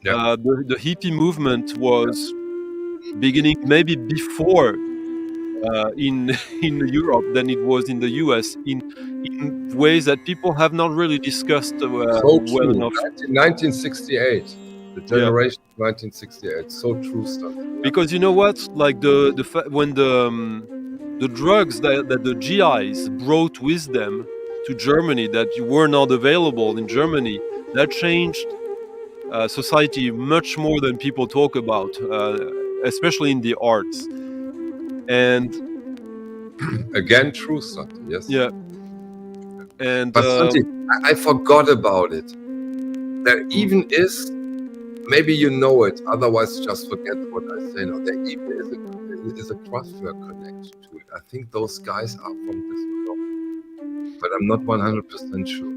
Yeah. The hippie movement was beginning maybe before in Europe than it was in the US in ways that people have not really discussed well enough. 1968, the generation of 1968, so true stuff. Because you know what, like when the drugs that the GIs brought with them to Germany that were not available in Germany, that changed society much more than people talk about, especially in the arts. And again, true stuff. Yes. Yeah. And but I forgot about it. There even is, maybe you know it, otherwise just forget what I say now. There even is a Kraftwerk connection to it. I think those guys are from Düsseldorf, but I'm not 100% sure.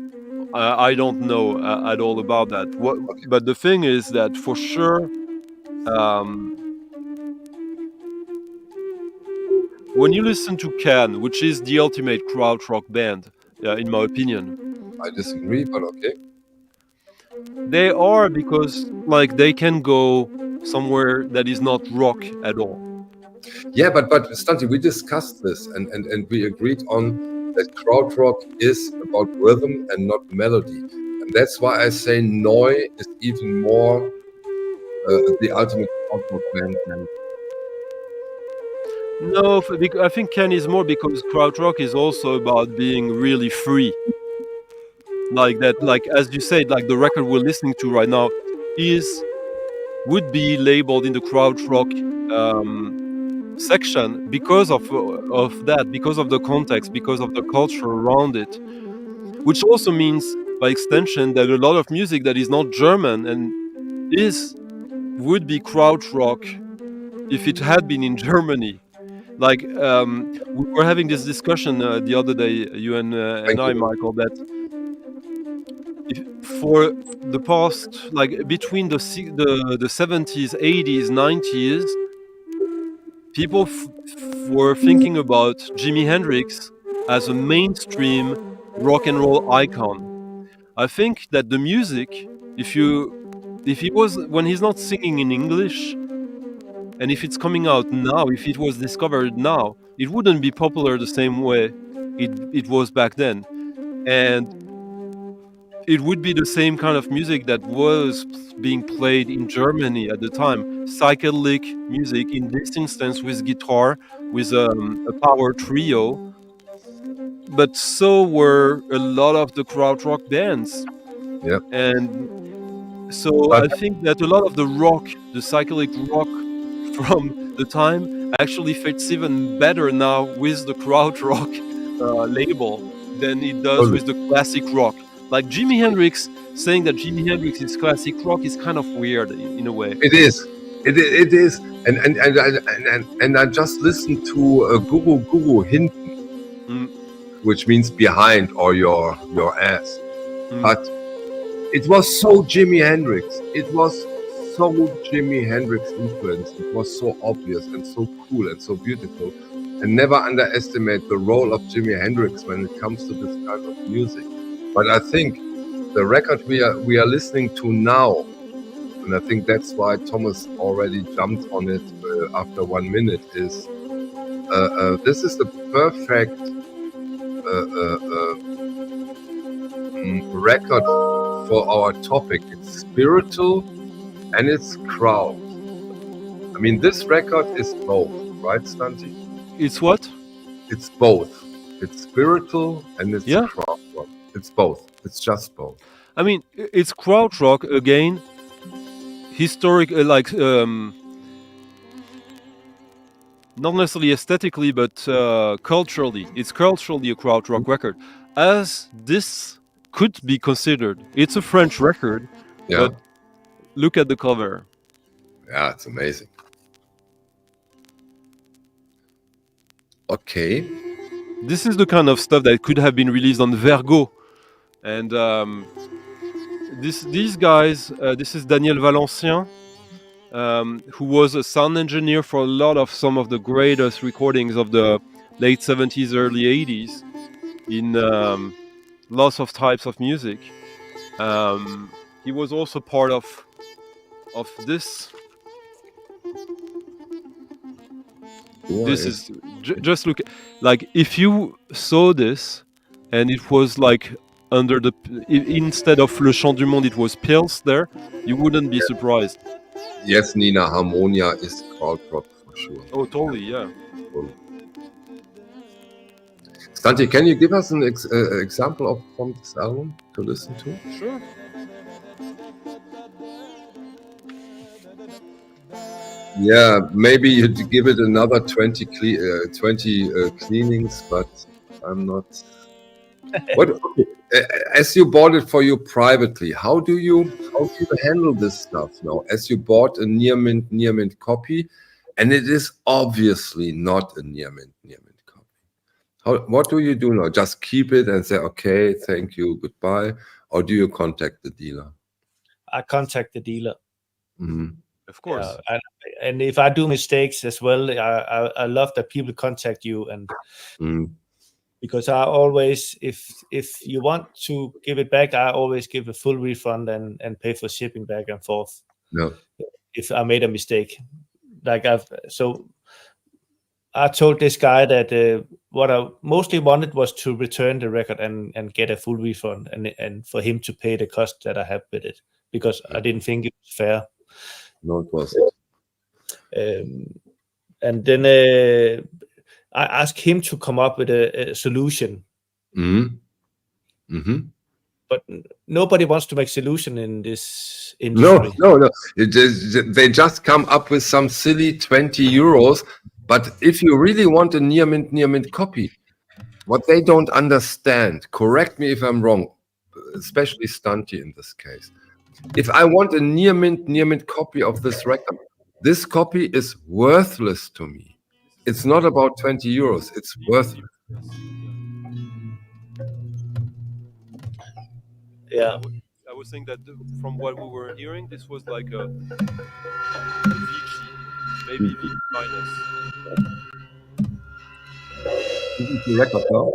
I don't know at all about that. Okay. But the thing is that for sure, when you listen to Can, which is the ultimate Krautrock band, in my opinion. I disagree, but okay. They are, because like they can go somewhere that is not rock at all. Yeah, but Stanti, we discussed this and we agreed on that krautrock is about rhythm and not melody. And that's why I say Neu is even more the ultimate krautrock band than. No, I think Ken is more because krautrock is also about being really free. Like that, like as you said, like the record we're listening to right now would be labeled in the krautrock section because of that, because of the context, because of the culture around it, which also means by extension that a lot of music that is not German and would be krautrock if it had been in Germany. Like we were having this discussion the other day, you and I, Michael, that for the past, like between the 70s, 80s, 90s, people were thinking about Jimi Hendrix as a mainstream rock and roll icon. I think that the music, if he was, when he's not singing in English, and if it's coming out now, if it was discovered now, it wouldn't be popular the same way it was back then. And it would be the same kind of music that was being played in Germany at the time. Psychedelic music, in this instance with guitar, with a power trio. But so were a lot of the krautrock bands. Yeah. And so I think that a lot of the rock, the psychedelic rock from the time actually fits even better now with the krautrock label than it does with the classic rock. Like Jimi Hendrix saying that Jimi Hendrix is classic rock is kind of weird in a way. It is. It is. And I just listened to Guru hinten, which means behind or your ass. But it was so Jimi Hendrix. It was so Jimi Hendrix influence. It was so obvious and so cool and so beautiful. And never underestimate the role of Jimi Hendrix when it comes to this kind of music. But I think the record we are listening to now, and I think that's why Thomas already jumped on it after 1 minute, is this is the perfect record for our topic. It's spiritual and it's crowd. I mean, this record is both, right, Stanti? It's what? It's both. It's spiritual and it's crowd rock. It's both. It's just both. I mean, it's krautrock again, historic, not necessarily aesthetically, but culturally. It's culturally a krautrock record, as this could be considered. It's a French record, but look at the cover. Yeah, it's amazing. Okay. This is the kind of stuff that could have been released on Vergo. And these guys, this is Daniel Valencien, who was a sound engineer for a lot of some of the greatest recordings of the late 70s, early 80s in lots of types of music. He was also part of this. This is just look like if you saw this and it was like under the instead of Le Chant du Monde it was Pils there, you wouldn't be surprised. Yes, Nina, Harmonia is krautrock for sure. Oh, totally, yeah. Stanti, can you give us an example from this album to listen to? Sure. Yeah, maybe you'd give it another 20 cleanings, but I'm not. As you bought it for you privately, how do you handle this stuff now? As you bought a near mint copy, and it is obviously not a near mint copy. What do you do now? Just keep it and say, okay, thank you, goodbye, or do you contact the dealer? I contact the dealer. Mm-hmm. Of course. And if I do mistakes as well, I love that people contact you, and because I always, if you want to give it back, I always give a full refund and pay for shipping back and forth. No. if I made a mistake. Like I told this guy that what I mostly wanted was to return the record and get a full refund, and for him to pay the cost that I have with it, because I didn't think it was fair. No, it was. And then I asked him to come up with a solution. But nobody wants to make solution in this industry. No. They just come up with some silly 20 euros. But if you really want a near mint copy, what they don't understand, correct me if I'm wrong, especially Stunty in this case. If I want a near mint copy of this record, this copy is worthless to me. It's not about 20 euros. It's worthless. Yeah. I was saying that from what we were hearing, this was like a VG, maybe V minus. This is the record now.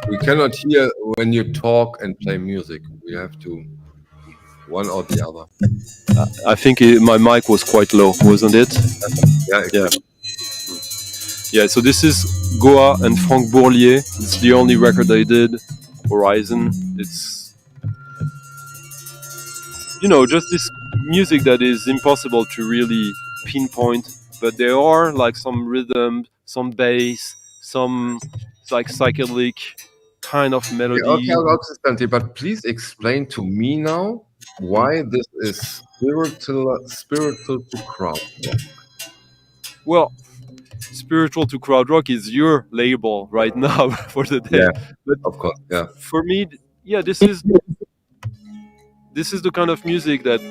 We cannot hear when you talk and play music. We have to one or the other. I think my mic was quite low, wasn't it? Yeah. Yeah, so this is Goa and Franck Bourlier. It's the only record they did. Horizon. It's, just this music that is impossible to really pinpoint, but there are like some rhythm, some bass, some like psychedelic kind of melody. Okay, but please explain to me now why this is spiritual to Krautrock. Well, spiritual to Krautrock is your label right now for the day. Yeah, but of course. Yeah. For me, this is the kind of music that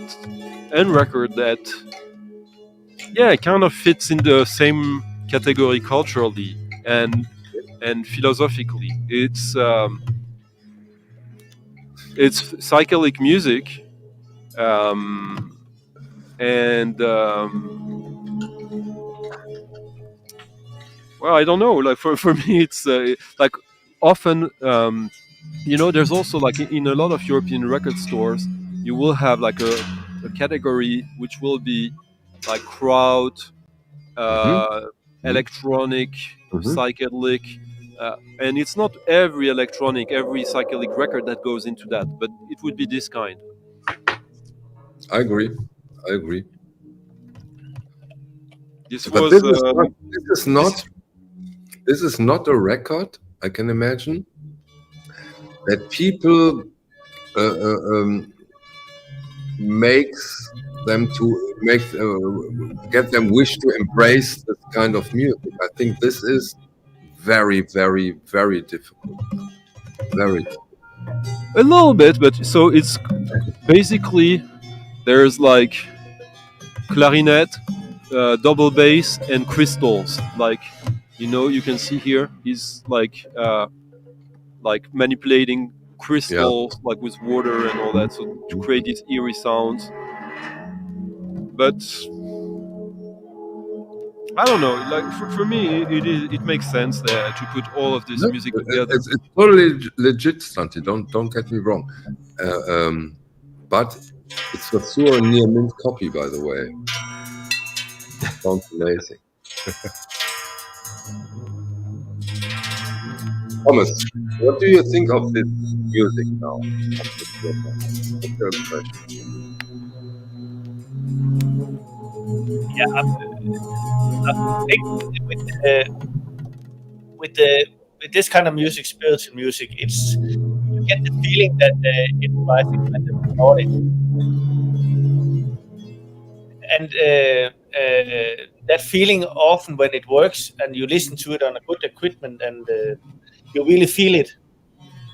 and record that kind of fits in the same category culturally and philosophically. It's psychedelic music, well, I don't know. Like for me, it's like often, there's also like in a lot of European record stores, you will have like a category which will be like crowd, electronic, psychedelic, and it's not every psychedelic record that goes into that, but it would be this kind. I agree. This is not a record, I can imagine, that people get them wish to embrace this kind of music. I think this is very, very, very difficult. Very difficult. A little bit, but so it's basically there's like clarinet, double bass, and crystals. Like, you can see here he's like manipulating crystals, like with water and all that, so to create these eerie sounds. But I don't know. Like for me, it makes sense there to put all of this music together. It's totally legit, Stunty. Don't get me wrong. But it's for sure a near mint copy, by the way. Sounds amazing. Thomas, what do you think of this music now? What's your impression? Yeah, I think with this kind of music, spiritual music, you get the feeling that it's rising when the recording, and that feeling often when it works and you listen to it on a good equipment and you really feel it.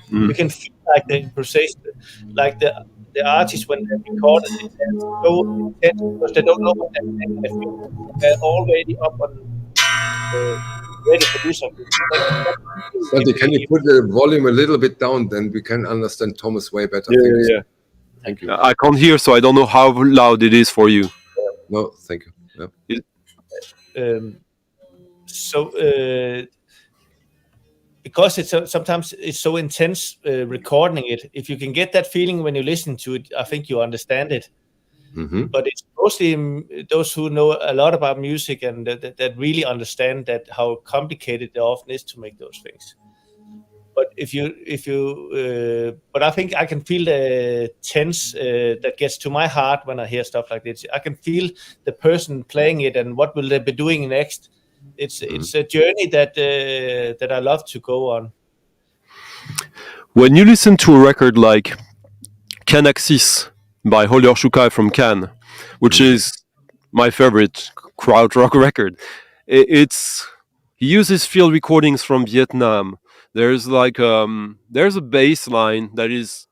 You can feel like the improvisation, like the artists when they record it, it's so intense because they don't know what they're saying. They feel they're already up on ready to do something. Santi, can you put the volume a little bit down? Then we can understand Thomas way better. Yeah. Thank you. I can't hear, so I don't know how loud it is for you. No, thank you. Yeah. Because it's sometimes it's so intense recording it. If you can get that feeling when you listen to it, I think you understand it. Mm-hmm. But it's mostly those who know a lot about music and that really understand that how complicated it often is to make those things. But but I think I can feel the tense that gets to my heart when I hear stuff like this. I can feel the person playing it and what will they be doing next. It's a journey that I love to go on. When you listen to a record like Canaxis by Holger Shukai from Cannes, which is my favorite krautrock record, he uses field recordings from Vietnam. There's there's a bass line that is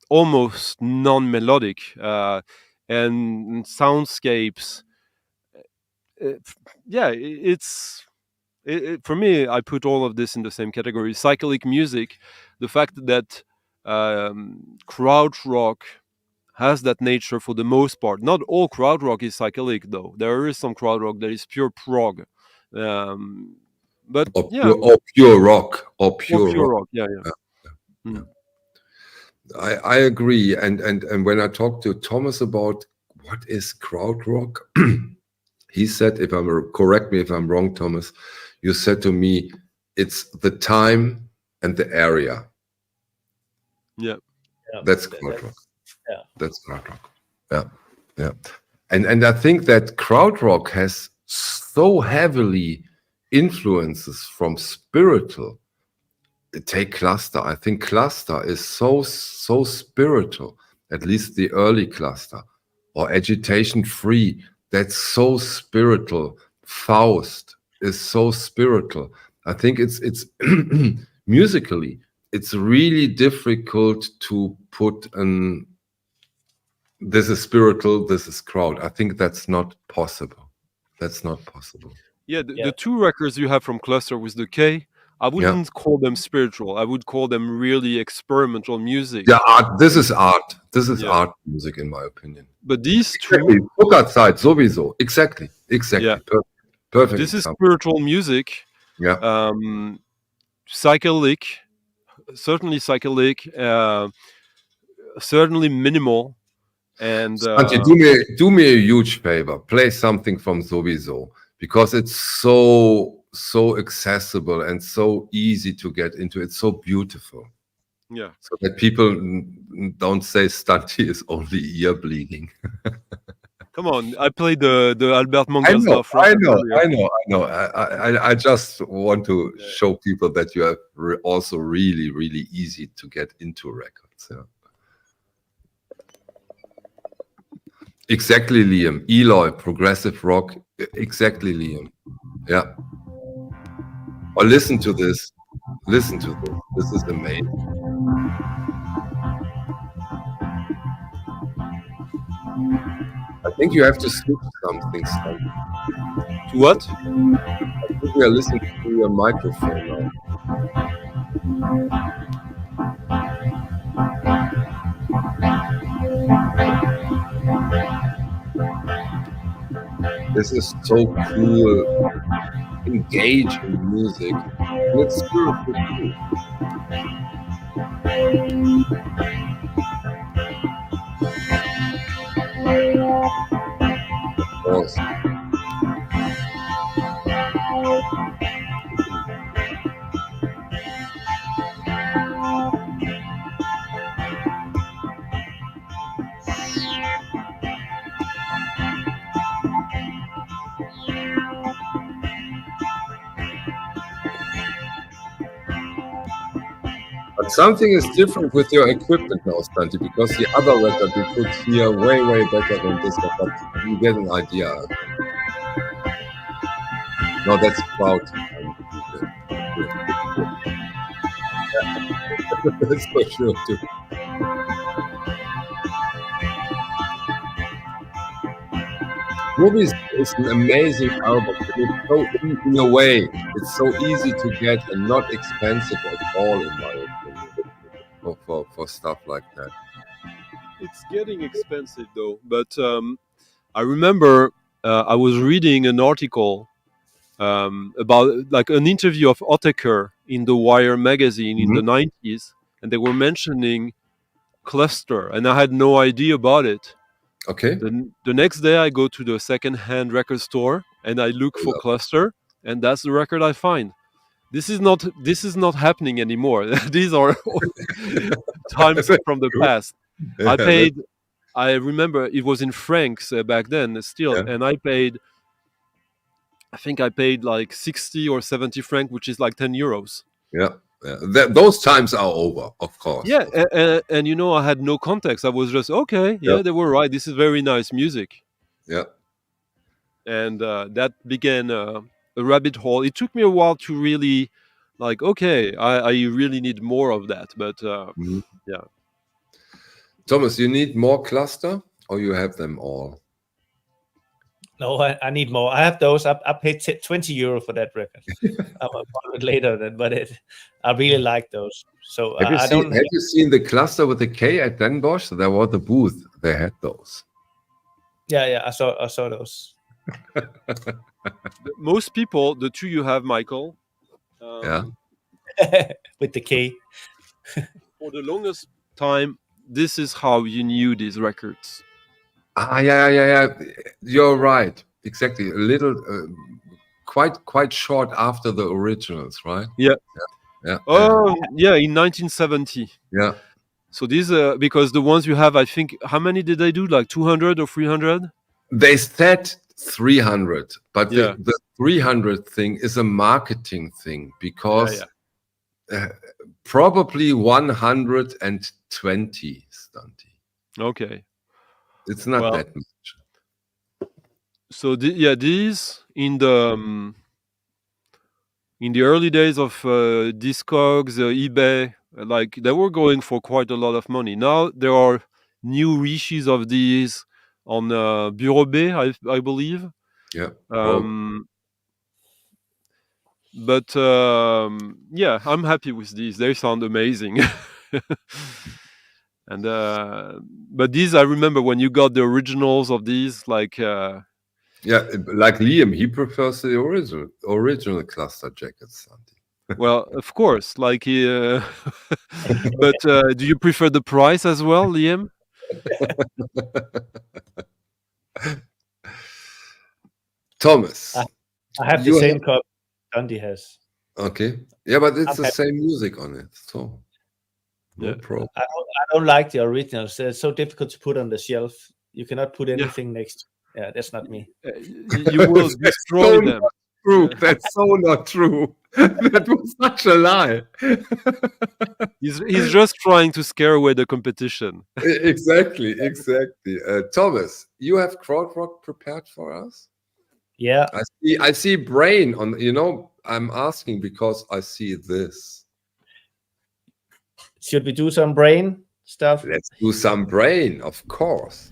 almost non-melodic and soundscapes. For me, I put all of this in the same category. Cyclic music, the fact that krautrock has that nature for the most part. Not all krautrock is cyclic, though. There is some krautrock that is pure prog. But pure rock. Yeah. I agree. And when I talked to Thomas about what is krautrock, he said, correct me if I'm wrong, Thomas, you said to me, it's the time and the area. Yeah. That's krautrock. Yeah. That's krautrock. Yeah. And I think that krautrock has so heavily influences from spiritual. Take Cluster. I think Cluster is so spiritual, at least the early Cluster, or Agitation Free. That's so spiritual. Faust is so spiritual. I think it's musically, it's really difficult to put this is spiritual, this is crowd. I think that's not possible. Yeah, the two records you have from Cluster with the K, I wouldn't call them spiritual. I would call them really experimental music. Yeah, art. This is art. This is art music, in my opinion. But these two, look outside, sowieso. Exactly. Yeah. Perfect. This is spiritual music. Yeah. Cyclic, certainly cyclic. Certainly minimal. And Santi, do me a huge favor. Play something from sowieso, because it's so accessible and so easy to get into. It's so beautiful. Yeah. So that people don't say Stanti is only ear bleeding. Come on, I played the Albert Mangel stuff. I know. I just want to show people that you are also really, really easy to get into records. Yeah. Exactly, Liam. Eloy, progressive rock. Exactly, Liam. Yeah. Or listen to this. This is amazing. I think you have to switch something. To what? I think we are listening to your microphone now. This is so cool. Engage in music. And it's spiritual too. Awesome. But something is different with your equipment now, Stanti, because the other record we put here way better than this one, but you get an idea. No, that's crowd. That's for sure too. Movies is an amazing album. It's so in a way, it's so easy to get and not expensive at all, in my opinion, for stuff like that. It's getting expensive though. But I remember I was reading an article about like an interview of Ottaker in the Wire magazine in the 90s, and they were mentioning cluster, and I had no idea about it. Okay. The next day I go to the second-hand record store and I look for cluster, and that's the record I find. This is not happening anymore. These are times from the past. I remember it was in francs back then still, and I think I paid like 60 or 70 francs, which is like 10 euros. Yeah. Those times are over, of course. Yeah, and you know, I had no context. I was just, okay, they were right. This is very nice music. Yeah. And that began a rabbit hole. It took me a while to really, like, okay, I really need more of that. But yeah. Thomas, you need more cluster, or you have them all? No, I need more. I have those. I paid 20 euro for that record. I'm a bit later than, but I really like those. So have you seen the cluster with the K at Den Bosch? There was the booth. They had those. Yeah. I saw those. Most people, the two you have, Michael. With the K. For the longest time, this is how you knew these records. Yeah. You're right. Exactly. A little, quite short after the originals, right? Yeah. Oh, yeah, in 1970. Yeah. So these, because the ones you have, I think, how many did they do? Like 200 or 300? They said 300, but the 300 thing is a marketing thing, because probably 120, Stunty. Okay. It's not that much. So these in the early days of Discogs, eBay, like they were going for quite a lot of money. Now there are new reissues of these on Bureau B, I believe. Yeah. But I'm happy with these. They sound amazing. And but these, I remember when you got the originals of these, like like Liam, he prefers the original cluster jackets. Well, of course, like but do you prefer the price as well, Liam? Thomas, I have the same copy Dundee has. Okay, yeah, but it's the same music on it, so no problem. I don't like the originals. They're so difficult to put on the shelf. You cannot put anything next. Yeah, that's not me. You will destroy them. True. That's so not true. That was such a lie. He's just trying to scare away the competition. Exactly. Thomas, you have Krautrock prepared for us? Yeah. I see brain on. I'm asking because I see this. Should we do some brain stuff? Let's do some brain, of course.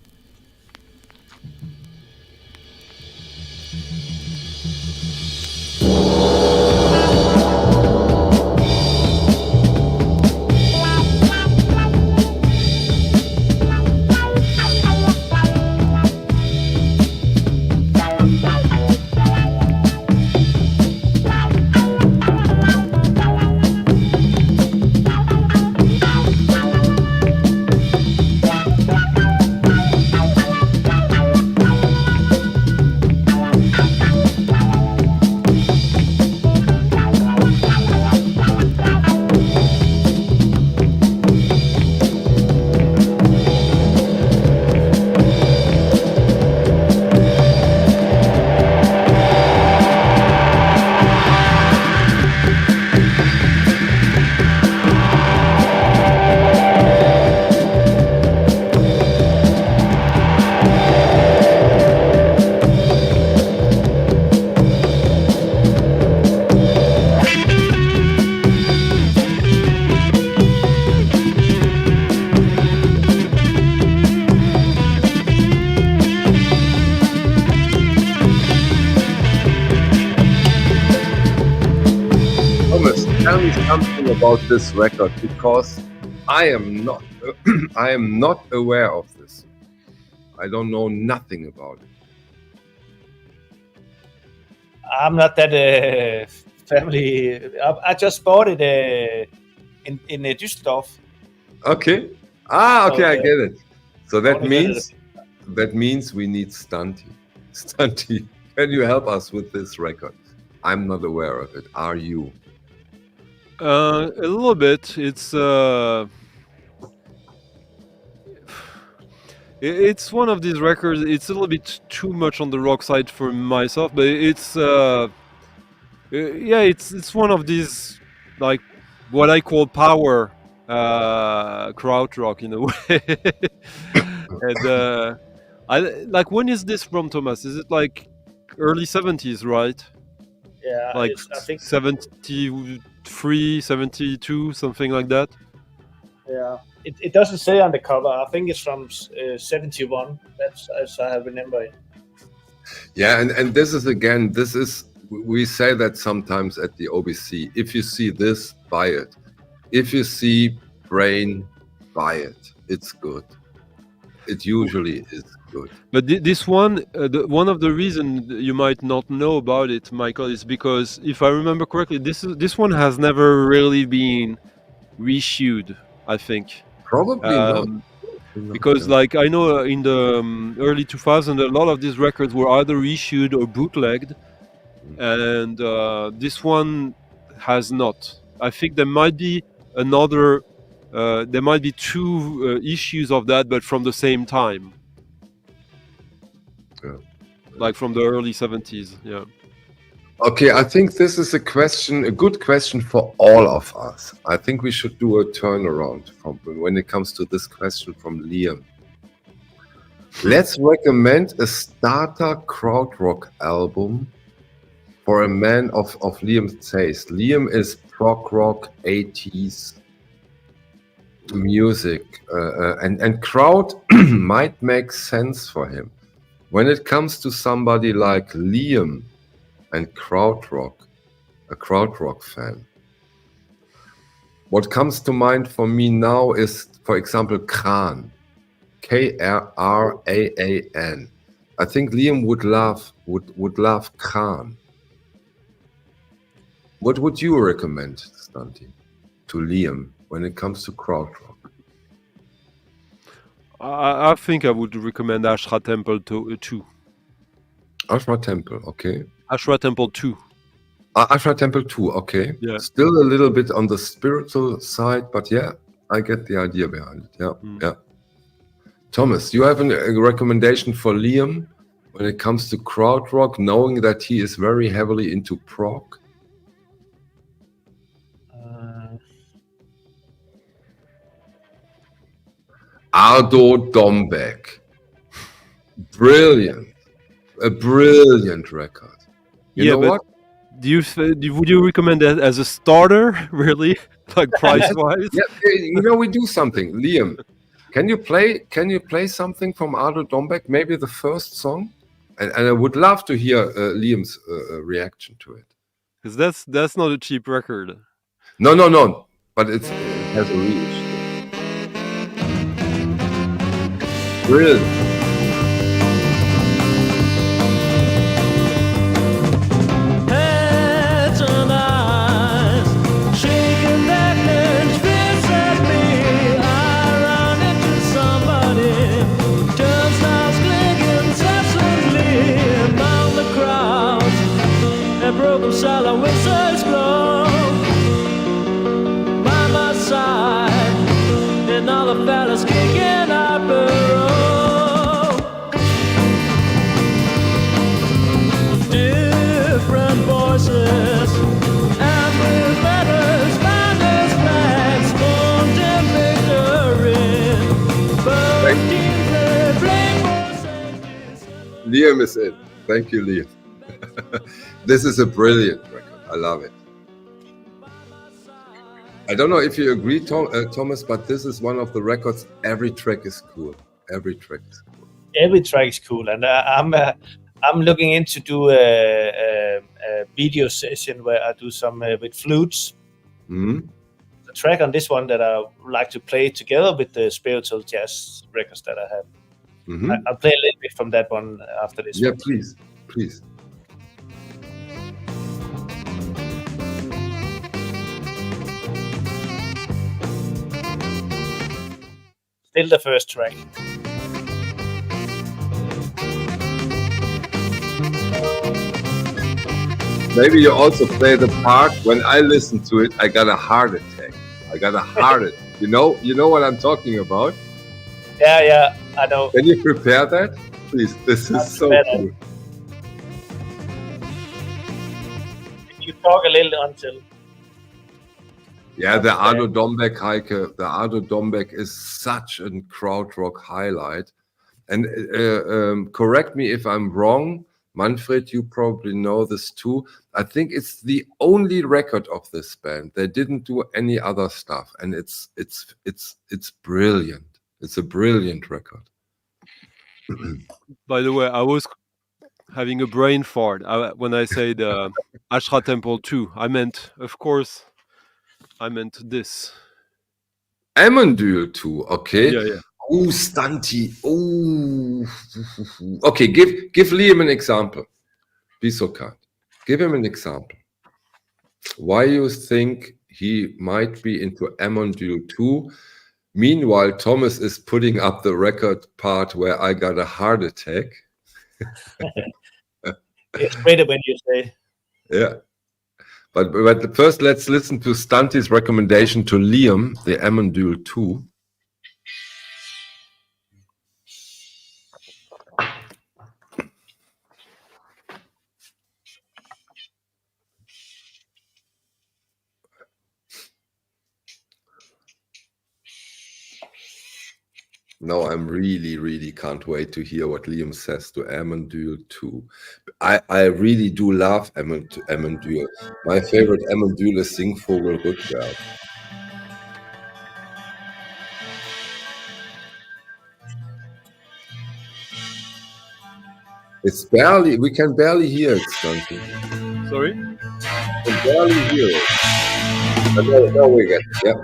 tell me something about this record, because I am not I am not aware of this. I don't know nothing about it. I'm not that family. I just bought it in Düsseldorf. Okay. Okay, I So, get it. So that only heard it means we need Stunty. Stunty, can you help us with this record? I'm not aware of it. Are you? A little bit. It's one of these records. It's a little bit too much on the rock side for myself, but it's one of these, like, what I call power krautrock in a way. And I like, when is this from, Thomas? Is it like early 70s, right? Yeah, Like I think 73, 72, something like that. Yeah, it doesn't say on the cover. I think it's from 71. That's as I remember it. Yeah, and this is again, we say that sometimes at the OBC. If you see this, buy it. If you see Brain, buy it. It's good. It usually is good. But this one, one of the reasons you might not know about it, Michael, is because, if I remember correctly, this one has never really been reissued, I think. Probably not. Because, like, I know in the early 2000s, a lot of these records were either reissued or bootlegged, and this one has not. I think there might be another. There might be two issues of that, but from the same time. Yeah. Like from the early 70s. Yeah. Okay, I think this is a good question for all of us. I think we should do a turnaround when it comes to this question from Liam. Let's recommend a starter krautrock album for a man of Liam's taste. Liam is prog rock 80s music, and kraut might make sense for him. When it comes to somebody like Liam and krautrock, a krautrock fan, what comes to mind for me now is, for example, Kran, Kraan. I think Liam would love Kran. What would you recommend, Stunty, to Liam when it comes to krautrock? I think I would recommend Ashra Temple 2. Ashra Temple, okay. Ashra Temple 2. Ashra Temple 2, okay. Yeah. Still a little bit on the spiritual side, but yeah, I get the idea behind it. Yeah, yeah. Thomas, you have a recommendation for Liam when it comes to krautrock, knowing that he is very heavily into prog? Ardo Dombeck. Brilliant. A brilliant record. You know what? Would you recommend that as a starter, really? Like, price-wise? Yeah, you know, we do something. Liam, can you play something from Ardo Dombeck? Maybe the first song? And I would love to hear Liam's reaction to it. Because that's not a cheap record. No. But it has a reach. Brilliant. Heads and eyes, shaking their heads, fist at me. I run into somebody, turnstiles clicking incessantly. Among the crowds, and broken silent whistles blow. By my side, and all the fellas kicking out the road. Different voices, and with letters, banners, flags, formed in victory. Both teams they blame for Liam is in. Thank you, Liam. This is a brilliant record. I love it. I don't know if you agree, Thomas, but this is one of the records. Every track is cool. Every track is cool. Every track is cool, and I'm looking into do a video session where I do some with flutes, The track on this one that I like to play together with the spiritual jazz records that I have. I'll play a little bit from that one after this. Yeah, please. Still the first track. Maybe you also play the part when I listen to it, I got a heart attack. You know what I'm talking about? Yeah, I know. Can you prepare that? Please, this is so cool. Can you talk a little until... Yeah, the Ardo Dombeck, Heike, the Ardo Dombeck is such a krautrock highlight. And correct me if I'm wrong, Manfred, you probably know this too. I think it's the only record of this band. They didn't do any other stuff, and it's brilliant. It's a brilliant record. By the way, I was having a brain fart when I said Ashra Temple 2. I meant this. Amondyl 2, okay. Yeah. Oh, Stunty. Oh. Okay, give Liam an example. Be so kind. Give him an example. Why you think he might be into Amondyl 2? Meanwhile, Thomas is putting up the record part where I got a heart attack. It's better when you say. Yeah. But first, let's listen to Stunty's recommendation to Liam, the Amondyl 2. No, I'm really can't wait to hear what Liam says to Amondyl 2. I really do love Amondyl. My favorite Amondyl is Singvogel Rückwärts. We can barely hear it, Stunty. Sorry? We can barely hear it. Now we get it, yeah.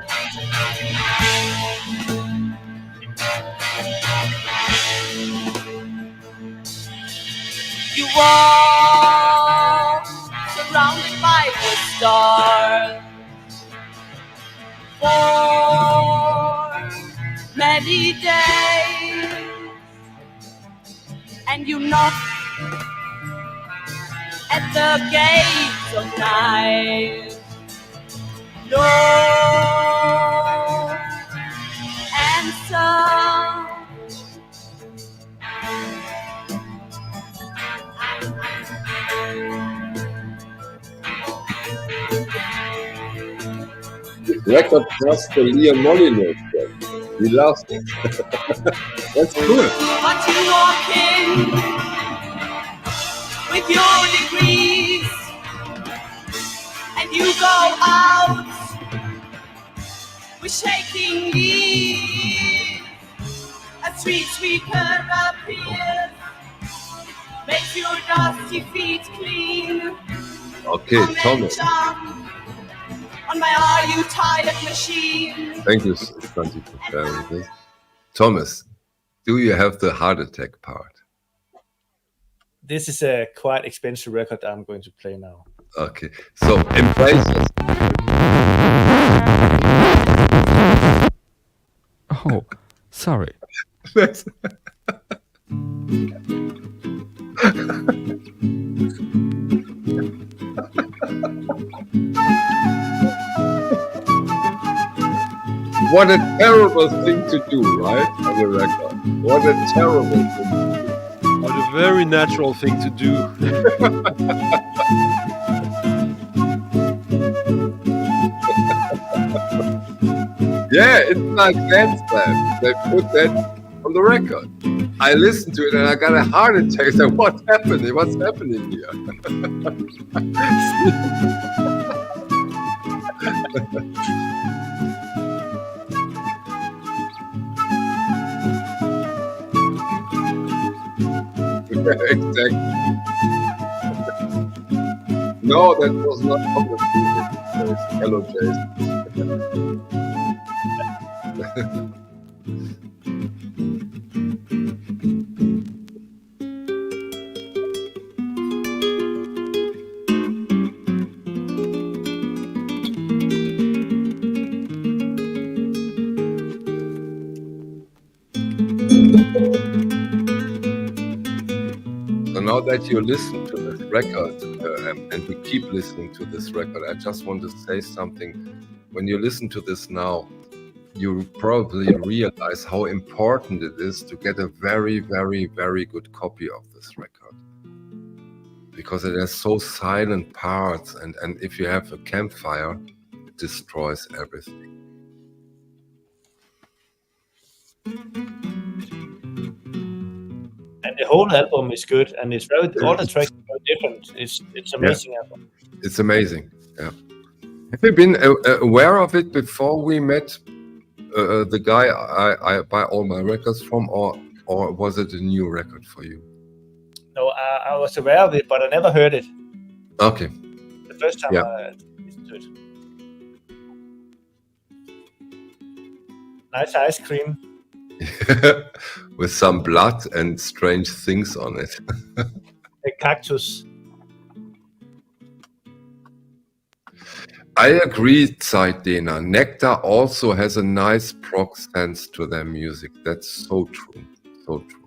You walk surrounded by the stars for many days, and you knock at the gates of night. No answer. Record just for Liam Molyneux. We lost it. That's cool. But you walk in with your degrees, and you go out with shaking knees. A street sweeper appears, makes your dusty feet clean. Okay, Thomas. On my Are You Tired machine. Thank you, Stunty, for sharing this. Thomas, do you have the heart attack part? This is a quite expensive record I'm going to play now. Okay, so embrace it. Oh, sorry. What a terrible thing to do, right? On the record. What a terrible thing to do. What a very natural thing to do. Yeah, it's like dance band. They put that on the record. I listened to it and I got a heart attack. I said, what's happening? What's happening here? Exactly. No, that was not on the music. Hello, Jason. So now that you listen to this record, and we keep listening to this record, I just want to say something. When you listen to this now, you probably realize how important it is to get a very, very, very good copy of this record. Because it has so silent parts, and if you have a campfire, it destroys everything. And the whole album is good, and it's very, all the tracks are different. It's amazing album. It's amazing. Yeah. Have you been aware of it before we met the guy I buy all my records from, or was it a new record for you? No, I was aware of it, but I never heard it. Okay. The first time I listened to it. Nice ice cream. With some blood and strange things on it. A cactus. I agree, Zeitdehner. Nectar also has a nice prog sense to their music. That's so true. So true.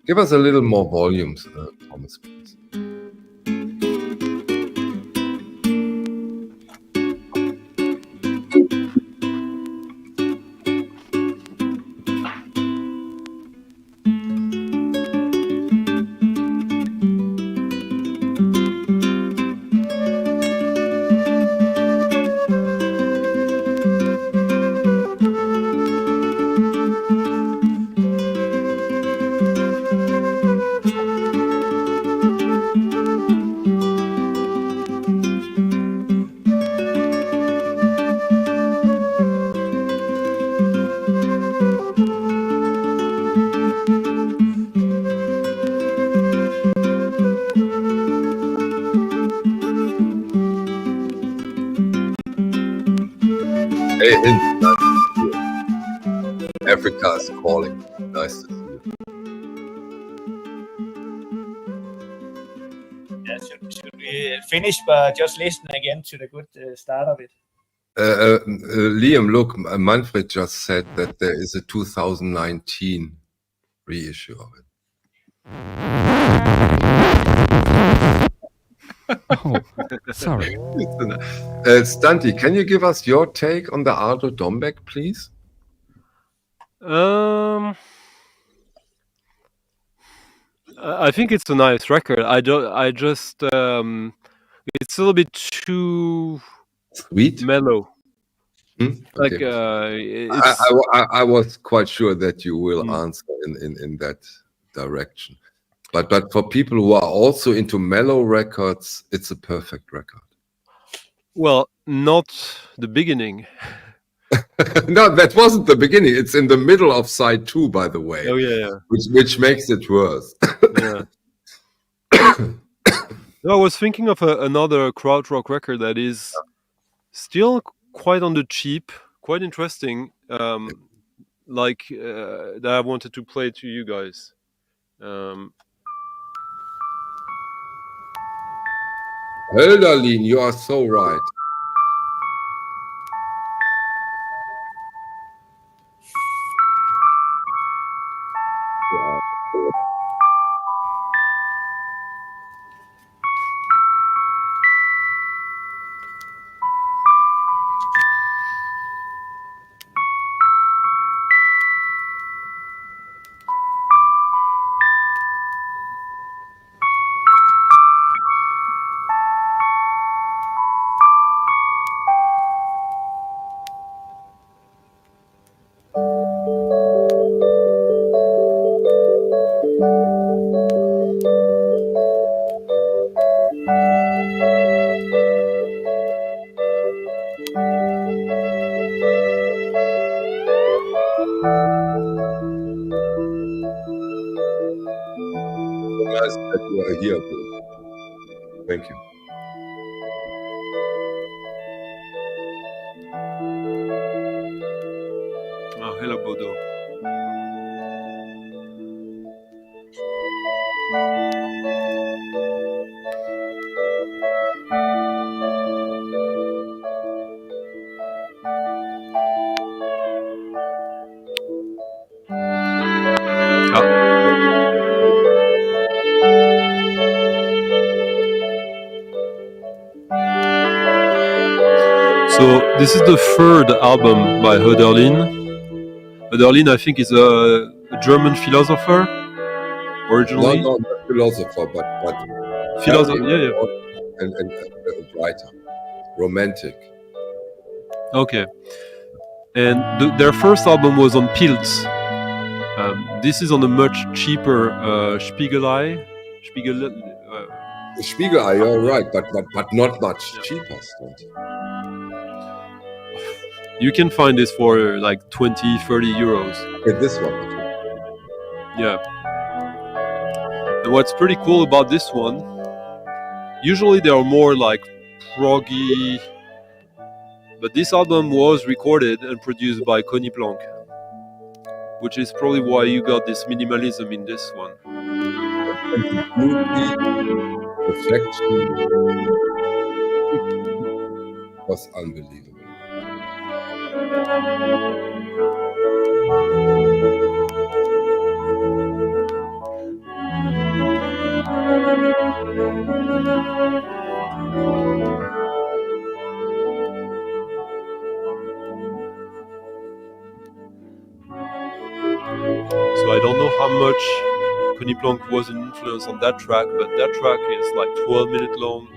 Give us a little more volumes, Thomas, please. Hey, Africa is calling. Nice to see you. Yeah, should we finish by just listen again to the good start of it? Liam, look, Manfred just said that there is a 2019 reissue of it. Oh, sorry. Stunty, can you give us your take on the Ardo Dombeck, please? I think it's a nice record. It's a little bit too Sweet, mellow. Like okay. it's I was quite sure that you will answer in that direction. But for people who are also into mellow records, it's a perfect record. well, not the beginning. No, that wasn't the beginning. It's in the middle of side 2, by the way. Oh yeah. Which makes it worse. Yeah. No, I was thinking of another Krautrock record that is still quite on the cheap, quite interesting. That I wanted to play to you guys. Hölderlin, you are so right. Nice that you are here. Thank you. Hello, Bodo. So this is the third album by Hölderlin. Hölderlin, I think, is a German philosopher originally. No, not philosopher, but Philosopher, yeah. and writer, romantic. Okay. And their first album was on Pilz. This is on a much cheaper Spiegelei. Spiegelei, you're right, but not much cheaper. You can find this for like 20, 30 euros. Yeah, this one. Yeah. And what's pretty cool about this one, usually they are more like proggy, but this album was recorded and produced by Conny Planck, which is probably why you got this minimalism in this one. And the beauty, perfection was unbelievable. So I don't know how much Conny Planck was an influence on that track, but that track is like 12 minutes long.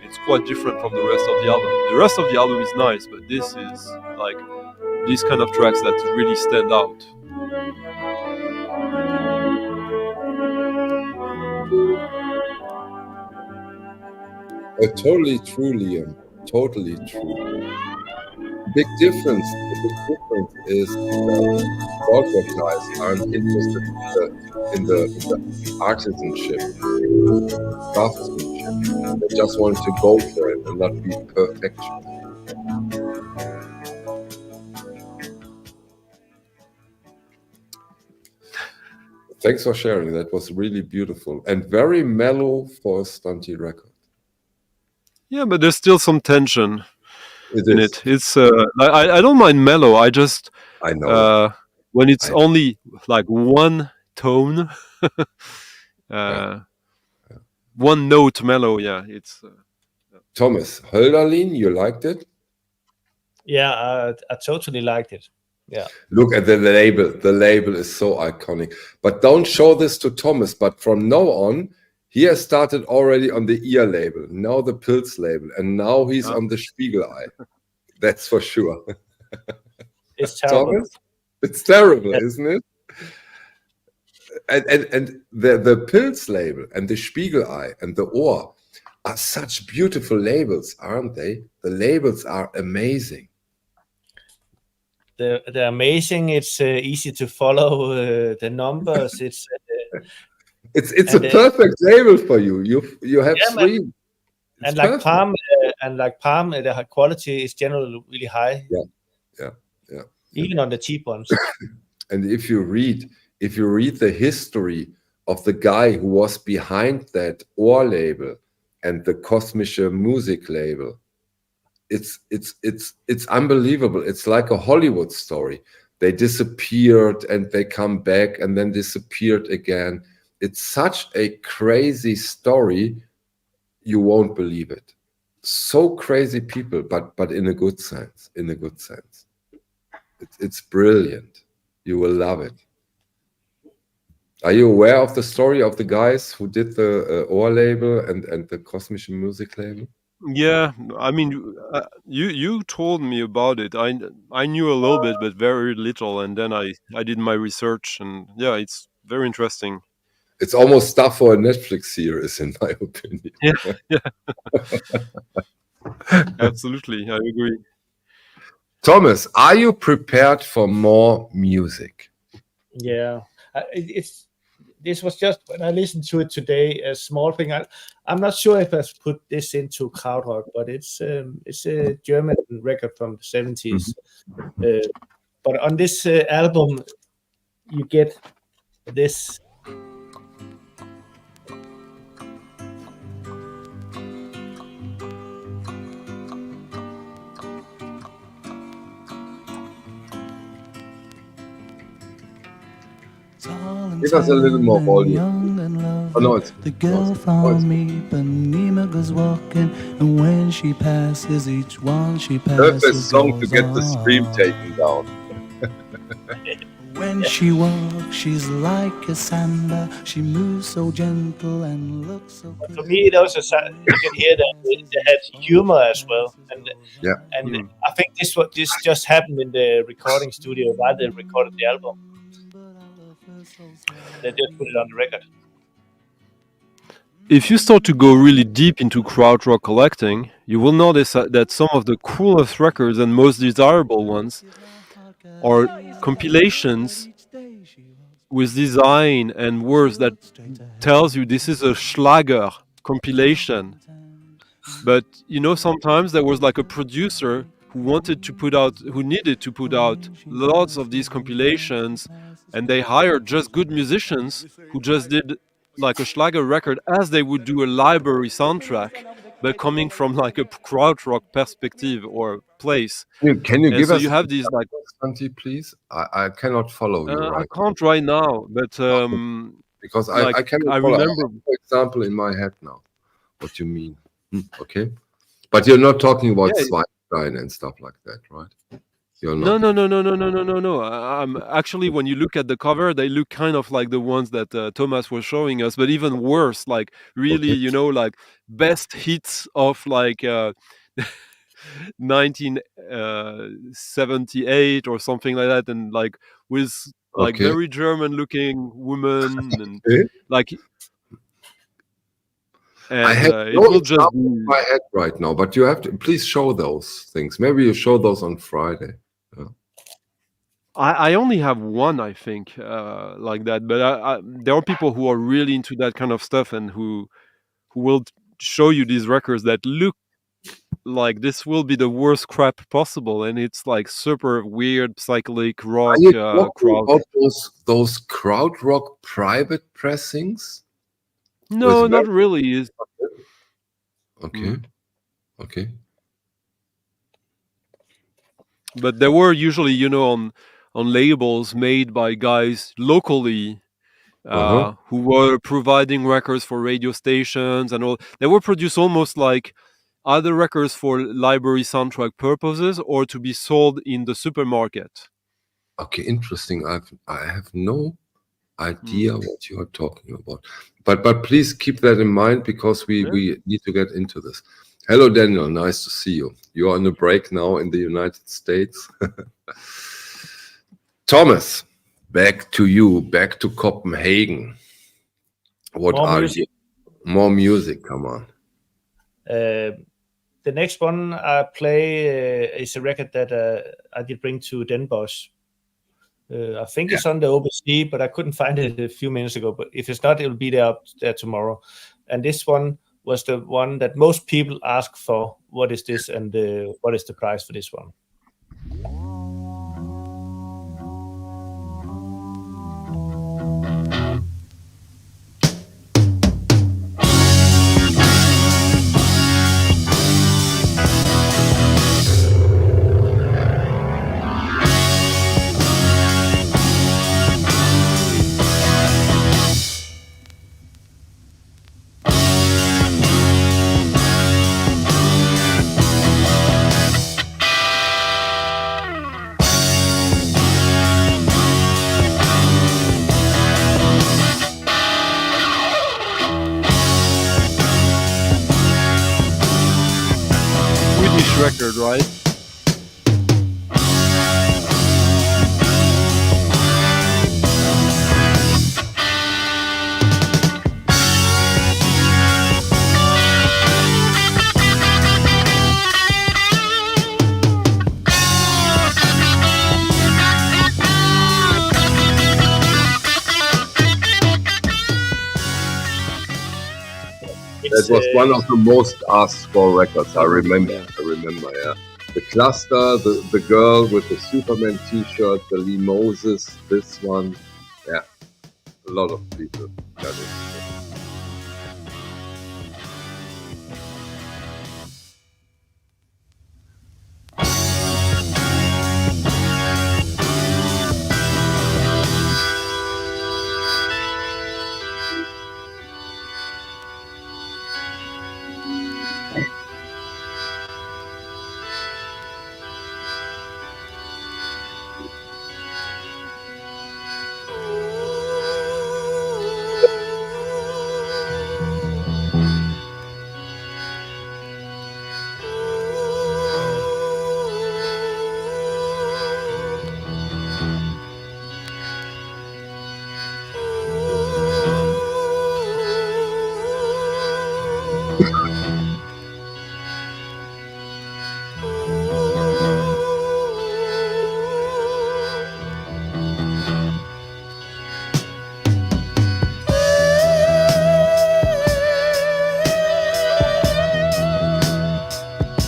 It's quite different from the rest of the album. The rest of the album is nice, but this is like these kind of tracks that really stand out. Totally true, Liam. Totally true. The big difference is that Krautrock guys aren't interested in the artisanship, craftsmanship. They just want to go for it and not be perfection. Thanks for sharing. That was really beautiful and very mellow for a stunty record. Yeah, but there's still some tension in is. it. It's I don't mind mellow. I know when it's only like one tone, one note mellow. Yeah, it's. Thomas, Hölderlin, you liked it? Yeah, I totally liked it. Yeah. Look at the label. The label is so iconic. But don't show this to Thomas. But from now on, he has started already on the ear label, now the Pilz label, and now he's on the Spiegelei. That's for sure. It's terrible. Thomas? It's terrible, isn't it? And the Pilz label and the Spiegelei and the Ohr are such beautiful labels, aren't they? The labels are amazing. They're amazing. It's easy to follow the numbers. It's a perfect label for you. You have three. And like Palm, the quality is generally really high. Yeah. Even on the cheap ones. And if you read the history of the guy who was behind that Ohr label and the Kosmische Musik label, it's unbelievable. It's like a Hollywood story. They disappeared and they come back and then disappeared again. It's such a crazy story, you won't believe it. So crazy people, but in a good sense. In a good sense. It's brilliant. You will love it. Are you aware of the story of the guys who did the Ohr label and the Kosmische Musik label? Yeah, I mean, you told me about it. I knew a little bit, but very little, and then I did my research, and yeah, it's very interesting. It's almost stuff for a Netflix series, in my opinion. Yeah. Absolutely, I agree. Thomas, are you prepared for more music? Yeah, this was just when I listened to it today, a small thing. I'm not sure if I put this into Krautrock, but it's a German record from the 70s. But on this album, you get this. Give us a little more volume. Oh, no, the girl found me, Ipanema goes walking, and when she passes, each one she passes perfect song to goes get the stream on. taken down. When she walks, she's like a samba. She moves so gentle and looks so pretty. For me, it also you can hear that it had humor as well, and I think this just happened in the recording studio while they recorded the album. They just put it on the record. If you start to go really deep into krautrock collecting, you will notice that some of the coolest records and most desirable ones are compilations with design and words that tells you this is a Schlager compilation. But sometimes there was like a producer who needed to put out lots of these compilations, and they hired just good musicians who just did like a Schlager record as they would do a library soundtrack, but coming from like a krautrock perspective or place. Can you give us? You have these like, Santi, please. I cannot follow you right. I can't right now, but because like, I cannot I follow. remember, For example, in my head now, what you mean? Okay, but you're not talking about Sweinstein and stuff like that, right? You're not. No. Actually, when you look at the cover, they look kind of like the ones that Thomas was showing us, but even worse. Like really, like best hits of like 1978 or something like that, and like with like very German-looking women and like. And, I have it will just be in my head right now, but you have to please show those things. Maybe you show those on Friday. I only have one, I think, like that. But there are people who are really into that kind of stuff and who will show you these records that look like this will be the worst crap possible, and it's like super weird psychedelic rock. About those krautrock private pressings? No, not really. Okay. But they were usually, on labels made by guys locally who were providing records for radio stations and all. They were produced almost like either records for library soundtrack purposes or to be sold in the supermarket. Okay, interesting. I have no idea what you are talking about. But please keep that in mind because we need to get into this. Hello, Daniel. Nice to see you. You are on a break now in the United States. Thomas, back to you, back to Copenhagen. What More are music. you? More music, come on. The next one I play is a record that I did bring to Den Bosch. I think it's on the OBC, but I couldn't find it a few minutes ago. But if it's not, it will be there tomorrow. And this one was the one that most people ask for. What is this, and what is the price for this one? Record, right? That was one of the most asked for records. I remember. Yeah. the cluster, the girl with the Superman T-shirt, the Lee Moses, this one. Yeah, a lot of people got it.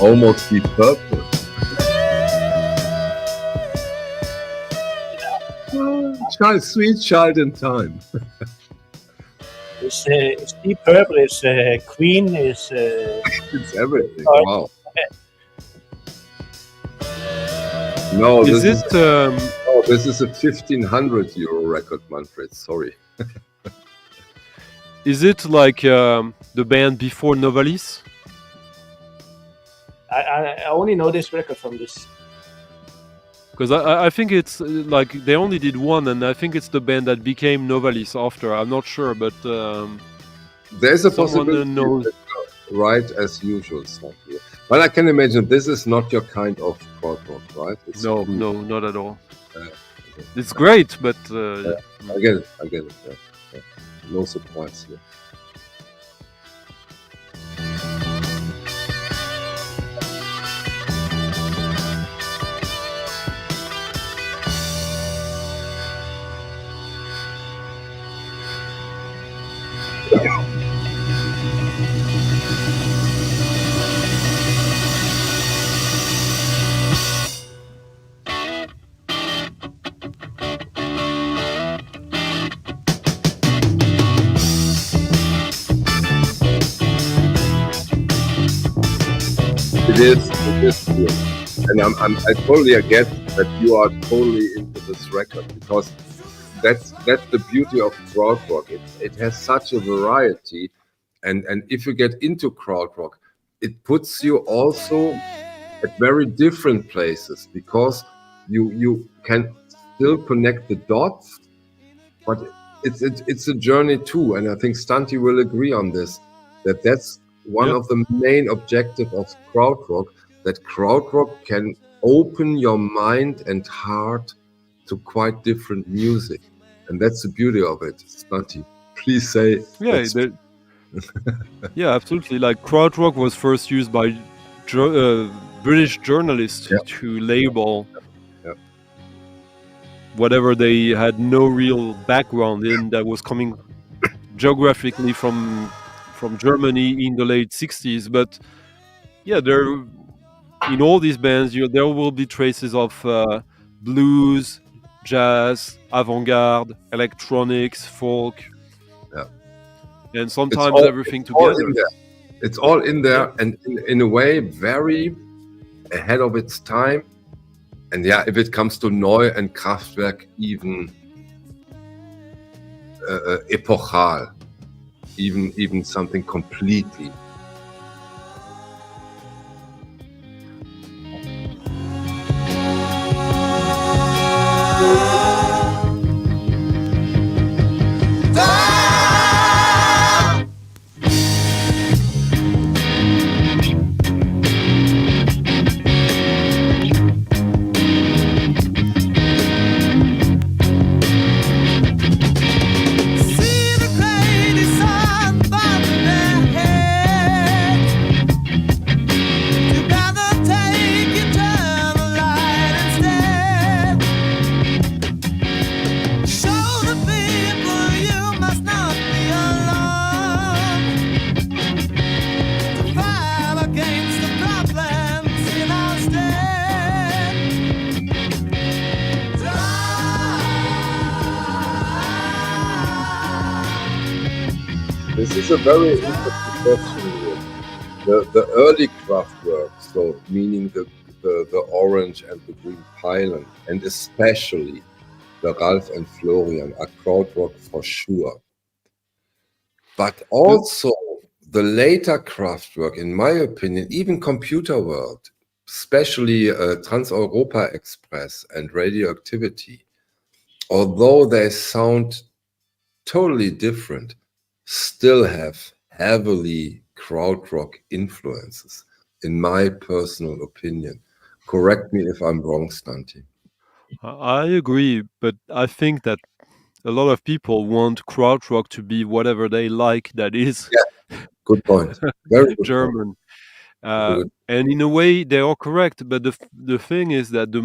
Almost Deep Purple. Sweet Child in Time. It's Deep Purple, it's Queen, it's It's everything. Wow. No, Is this it? this is a €1,500 record, Manfred. Sorry. Is it like the band before Novalis? I only know this record from this. Because I think it's like they only did one, and I think it's the band that became Novalis after. I'm not sure, but There's a someone possibility knows. that you're right as usual, stuff here. But I can imagine this is not your kind of krautrock, right? It's No, not at all. Okay. It's great, but I get it. Yeah. No surprise here. It is cool. And I totally get that you are totally into this record, because that's the beauty of krautrock. It has such a variety, and if you get into krautrock, it puts you also at very different places, because you can still connect the dots, but it's a journey too. And I think Stanti will agree on this, that's one of the main objectives of krautrock, that krautrock can open your mind and heart to quite different music. And that's the beauty of it. Stanti, please say. Yeah, absolutely. Like krautrock was first used by British journalists to label whatever they had no real background in, that was coming geographically from Germany in the late 60s. But yeah, there in all these bands there will be traces of blues, jazz, avant-garde, electronics, folk, and sometimes everything together. It's all in there, and in a way very ahead of its time. And if it comes to Neu and Kraftwerk, even epochal, even something completely. See the crazy sun thunder their head. is a very interesting question here. The early Kraftwerk, so meaning the orange and the green pylon, and especially the Ralph and Florian are Krautrock for sure. But also the later Kraftwerk, in my opinion, even Computer World, especially Trans-Europa Express and Radioactivity, although they sound totally different, still have heavily Krautrock influences, in my personal opinion. Correct me if I'm wrong, Stanti. I agree, but I think that a lot of people want Krautrock to be whatever they like that is Good point. Very good point. German. Very good. And in a way, they are correct. But the thing is that the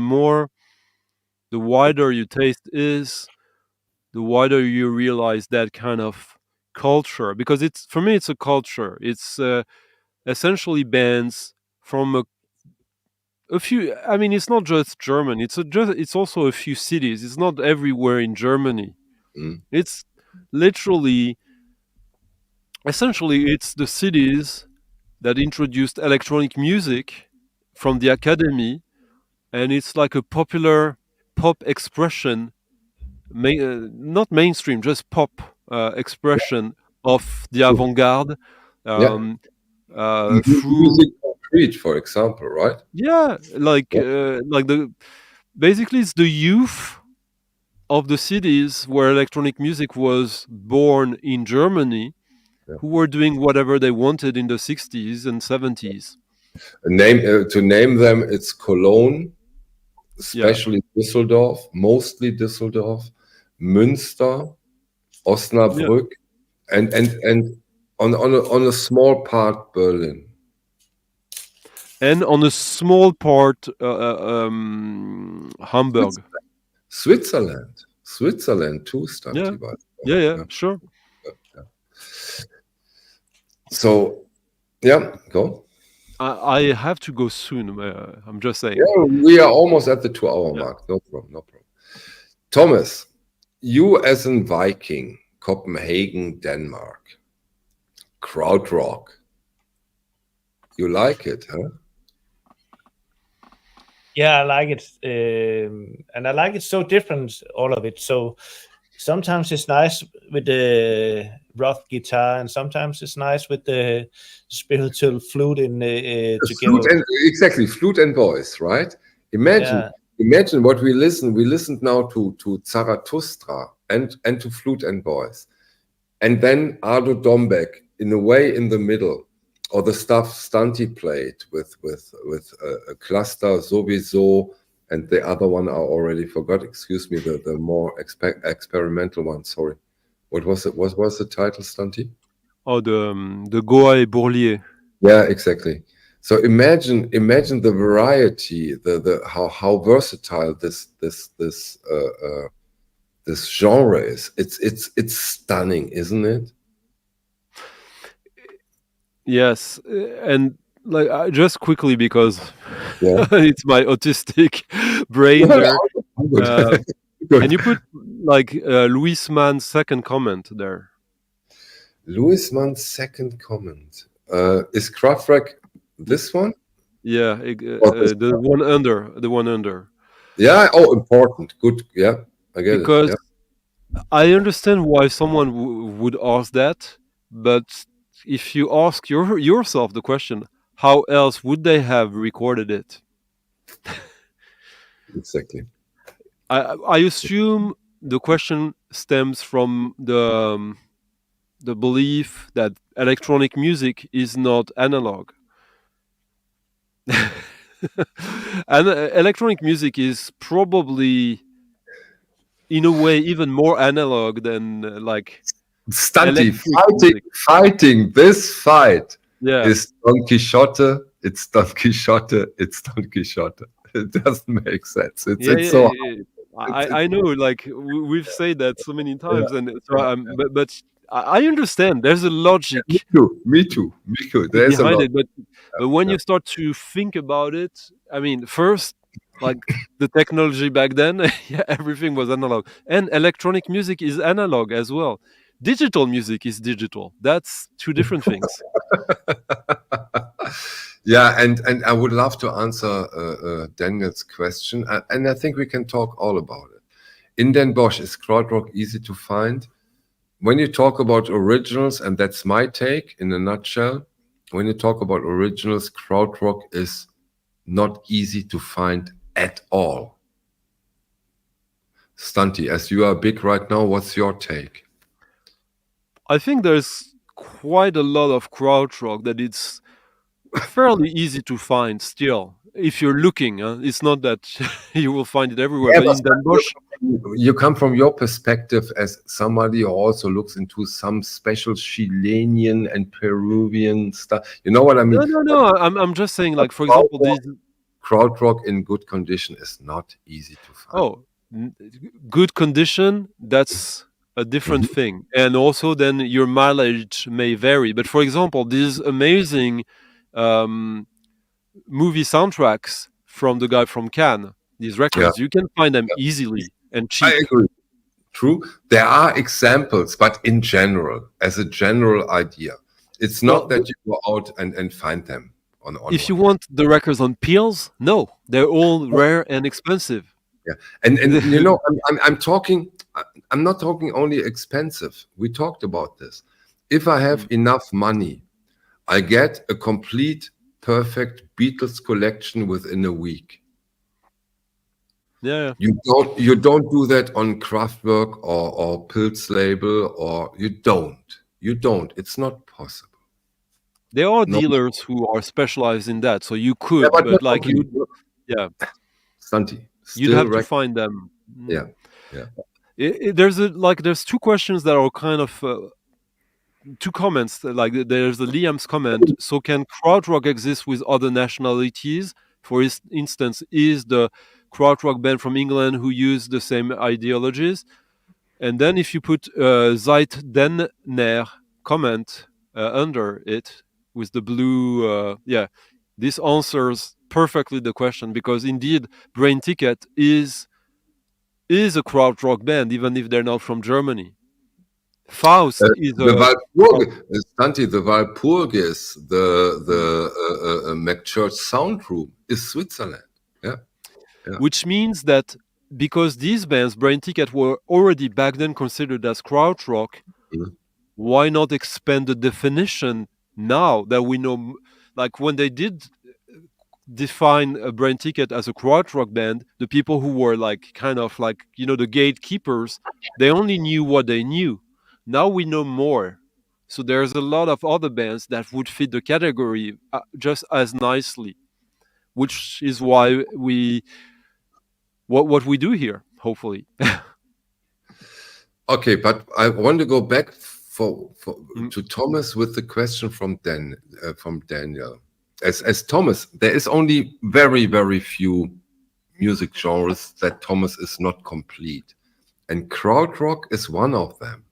wider your taste is, the wider you realize that kind of culture. Because for me, it's a culture. It's essentially bands from a few. I mean, it's not just German. It's also a few cities. It's not everywhere in Germany. Mm. It's literally, essentially, it's the cities that introduced electronic music from the academy, and it's like a popular pop expression, not mainstream, just pop expression of the avant-garde. Through Music concrete, for example, right? Basically it's the youth of the cities where electronic music was born in Germany, who were doing whatever they wanted in the 60s and 70s. To name them, it's Cologne, especially Düsseldorf, mostly Düsseldorf, Münster, Osnabrück, and on a small part Berlin. And on a small part Hamburg. Switzerland too, Stanti. Sure. So, go. I have to go soon. I'm just saying. Yeah, we are almost at the 2-hour mark. No problem. Thomas, you as a Viking, Copenhagen, Denmark, Krautrock. You like it, huh? Yeah, I like it, and I like it so different, all of it. So sometimes it's nice with the rock guitar, and sometimes it's nice with the spiritual flute in together. Exactly, flute and voice, right? Imagine what we listened. We listened now to Zarathustra and to flute and voice, and then Ardo Dombeck in a way in the middle, or the stuff Stanti played with a cluster sowieso, and the other one I already forgot. Excuse me, the more experimental one. Sorry, what was it? What was the title, Stanti? Oh, the Goa et Bourlier. Yeah, exactly. So imagine the variety, the how versatile this genre is. It's stunning, isn't it? Yes, and just quickly, because it's my autistic brain there. Can you put Louis Mann's second comment there? Louis Mann's second comment is Krautrock this one? Yeah, the one under. Yeah. Oh, important. Good. Yeah, I get it. Because I understand why someone would ask that, but if you ask yourself the question, how else would they have recorded it? Exactly. I assume the question stems from the belief that electronic music is not analog. And electronic music is probably, in a way, even more analog than Stanti fighting this fight is Don Quixote. It's Don Quixote. It's Don Quixote. It doesn't make sense. I know, we've said that so many times, and so but I understand. There's a logic. Me too. There's behind it, but when you start to think about it, I mean, first, the technology back then, everything was analog, and electronic music is analog as well. digital music is digital. That's two different things. Yeah, and I would love to answer Daniel's question, and I think we can talk all about it. In Den Bosch, is Krautrock easy to find? When you talk about originals, and that's my take in a nutshell, when you talk about originals, Krautrock is not easy to find at all. Stunty, as you are big right now, what's your take? I think there's quite a lot of Krautrock that it's fairly easy to find still. If you're looking, it's not that you will find it everywhere. Yeah, but in Den Bosch, you come from your perspective as somebody who also looks into some special Chilean and Peruvian stuff. You know what I mean? no. I'm just saying, like, for example, these. Krautrock in good condition is not easy to find. Oh, good condition, that's a different thing. And also then your mileage may vary. But for example, these amazing movie soundtracks from the guy from Cannes, these records, you can find them easily and cheap. I agree. True. There are examples, but in general, as a general idea, it's not that you go out and find them on if you want the records on peels, no, they're all rare and expensive. Yeah, and you know, I'm talking. I'm not talking only expensive. We talked about this. If I have enough money, I get a complete, perfect Beatles collection within a week. Yeah. You don't do that on Kraftwerk or Pilz label, or you don't. It's not possible. There are dealers who are specialized in that, so you could, but like you, Stunty. You'd have to find them. Yeah. There's two questions that are kind of two comments. Like there's the Liam's comment. So can Krautrock exist with other nationalities? For instance, is the Krautrock band from England who use the same ideologies? And then if you put Zeitdenner comment under it with the blue, this answers perfectly the question, because indeed Brain Ticket is a Krautrock band, even if they're not from Germany. Faust is the Walpurgis, the McChurch Sound Room is Switzerland. Yeah. Which means that because these bands, Brain Ticket, were already back then considered as Krautrock, why not expand the definition now that we know? Like when they did define a Brain Ticket as a Krautrock band, the people who were like kind of like, you know, the gatekeepers, they only knew what they knew. Now we know more. So there's a lot of other bands that would fit the category just as nicely, which is why what we do here, hopefully. Okay, but I want to go back to Thomas with the question from Daniel. As Thomas, there is only very, very few music genres that Thomas is not complete. And Krautrock is one of them.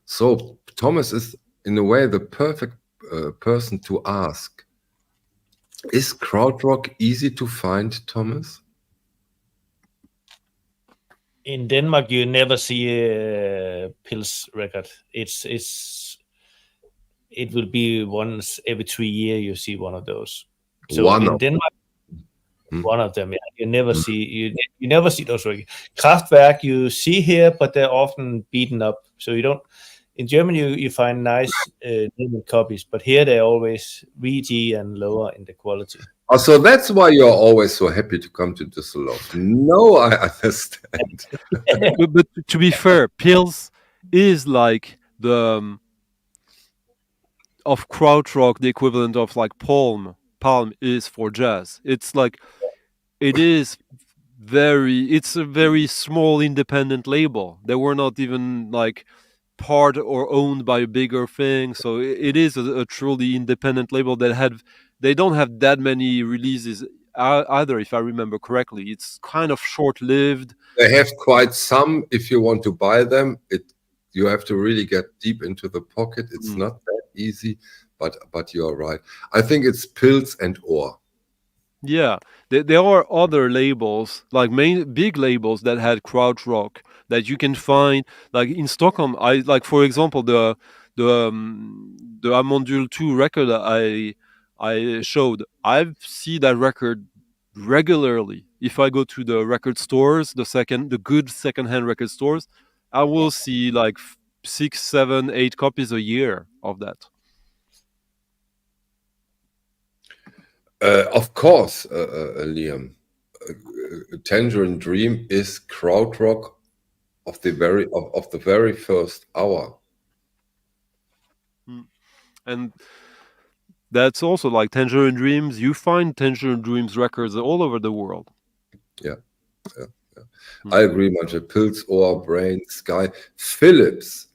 So Thomas is, in a way, the perfect person to ask. Is Krautrock easy to find, Thomas? In Denmark, you never see a Pils record. It will be once every 3 years you see one of those. So in Denmark, one of them, you never see you never see those records. Kraftwerk you see here, but they're often beaten up. So you don't. In Germany, you find nice limited copies, but here they're always VG and lower in the quality. Oh, so that's why you're always so happy to come to Düsseldorf. No, I understand. but to be fair, Pils is like the of Krautrock, the equivalent of like Palm is for jazz. It's like it's a very small independent label. They were not even like part or owned by a bigger thing. So it is a truly independent label they don't have that many releases either, if I remember correctly. It's kind of short-lived. They have quite some. If you want to buy them, you have to really get deep into the pocket. It's not that easy, but you're right. I think it's Pils and Ohr. Yeah, there are other labels, like big labels that had Krautrock that you can find like in Stockholm. I like, for example, the Amondule 2 record I showed. I see that record regularly. If I go to the record stores, the good secondhand record stores, I will see like 6, 7, 8 copies a year of that. Of course, Liam. Tangerine Dream is Krautrock of the very first hour. And that's also like Tangerine Dreams. You find Tangerine Dreams records all over the world. Yeah. I agree, much. Pilz, Ohr, Brain, Sky, Philips.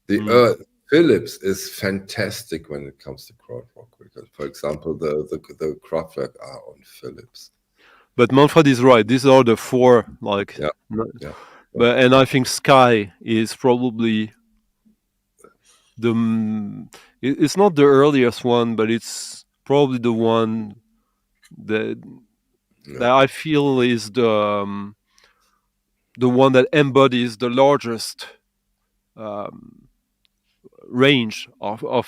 The Philips is fantastic when it comes to Krautrock records. For example, the Krautrock are on Philips. But Manfred is right. These are the 4 like. Yeah. But and I think Sky is probably it's not the earliest one, but it's probably the one that I feel is the one that embodies the largest range of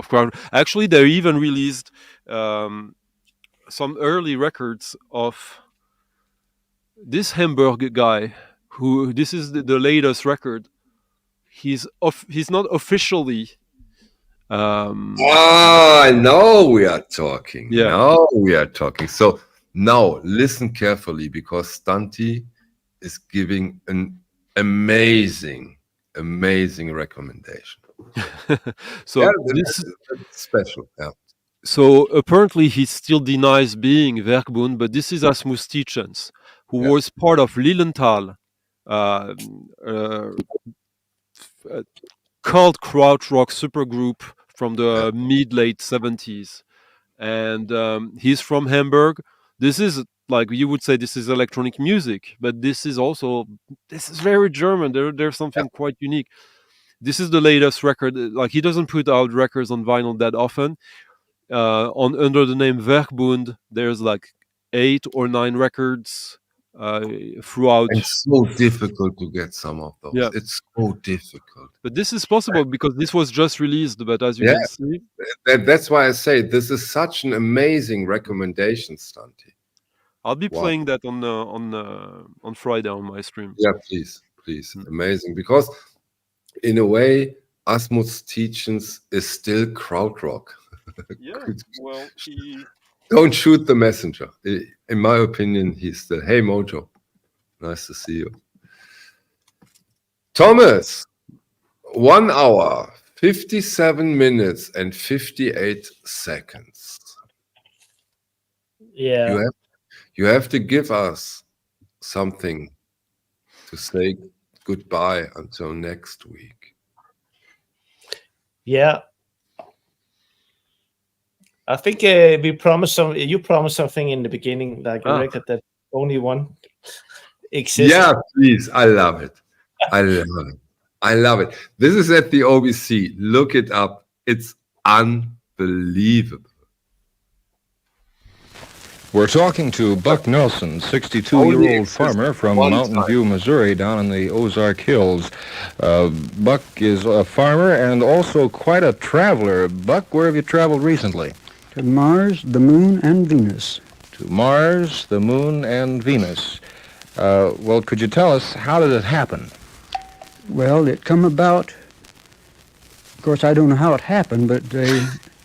crowd. Actually, they even released some early records of this Hamburg guy. Who this is the latest record. He's not officially. Now we are talking. Yeah. Now we are talking. So now listen carefully, because Stunty is giving an amazing recommendation. So this is special. Yeah. So apparently he still denies being Werkbund, but this is Asmus Tietjens, who was part of Lilienthal, cult krautrock supergroup from the mid-late 70s. And he's from Hamburg. This is, like you would say, this is electronic music, but this is very German. There's something quite unique. This is the latest record. Like, he doesn't put out records on vinyl that often. Under the name Werkbund, there's like 8 or 9 records throughout. It's so difficult to get some of those. Yeah. It's so difficult. But this is possible because this was just released. But as you can see, that's why I say this is such an amazing recommendation, Stunty. I'll be playing that on Friday on my stream. Yeah, please. Amazing, because in a way, Asmus Tietjens is still krautrock. Yeah, well, Don't shoot the messenger. In my opinion, he's still. Hey, Mojo. Nice to see you. Thomas, 1 hour, 57 minutes, and 58 seconds. Yeah. You have to give us something to say goodbye until next week. Yeah. I think we promised you promised something in the beginning, like a record that only one exists. Yeah, please. I love it. I love it. This is at the OBC. Look it up. It's unbelievable. We're talking to Buck Nelson, 62-year-old farmer from Mountain View, Missouri, down in the Ozark Hills. Buck is a farmer and also quite a traveler. Buck, where have you traveled recently? To Mars, the Moon, and Venus. To Mars, the Moon, and Venus. Well, could you tell us, how did it happen? Well, it come about, of course, I don't know how it happened, but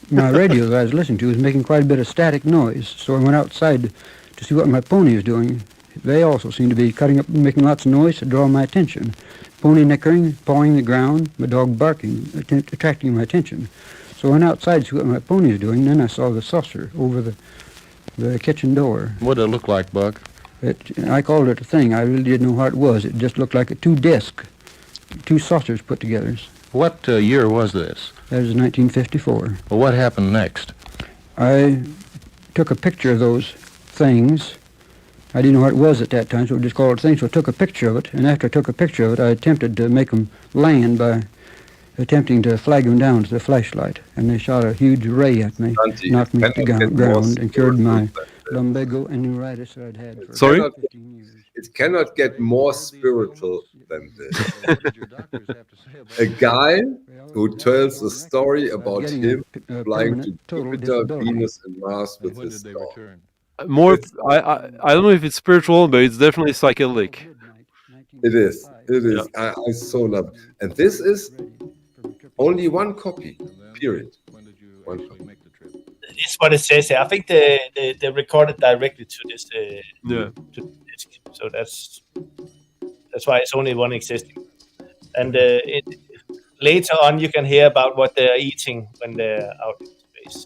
my radio that I was listening to was making quite a bit of static noise, so I went outside to see what my pony was doing. They also seemed to be cutting up and making lots of noise to draw my attention. Pony nickering, pawing the ground, my dog barking, attracting my attention. So I went outside to see what my pony was doing, and then I saw the saucer over the kitchen door. What did it look like, Buck? I called it a thing. I really didn't know what it was. It just looked like two saucers put together. What year was this? That was 1954. Well, what happened next? I took a picture of those things. I didn't know what it was at that time, so we just called it a thing. So I took a picture of it, and after I took a picture of it, I attempted to make them land by attempting to flag them down to the flashlight. And they shot a huge ray at me, knocked me to the ground, and cured my lumbago and neuritis that I'd had for Sorry? 15 years. It cannot get more spiritual than this. A guy who tells a story about him flying to Jupiter, Venus, and Mars with his dog. More, I don't know if it's spiritual, but it's definitely psychedelic. It is. It is. I so love it. And this is only one copy, period. One copy. It's what it says here. I think they recorded directly to this. To the disc. So that's why it's only one existing. And later on, you can hear about what they're eating when they're out in space.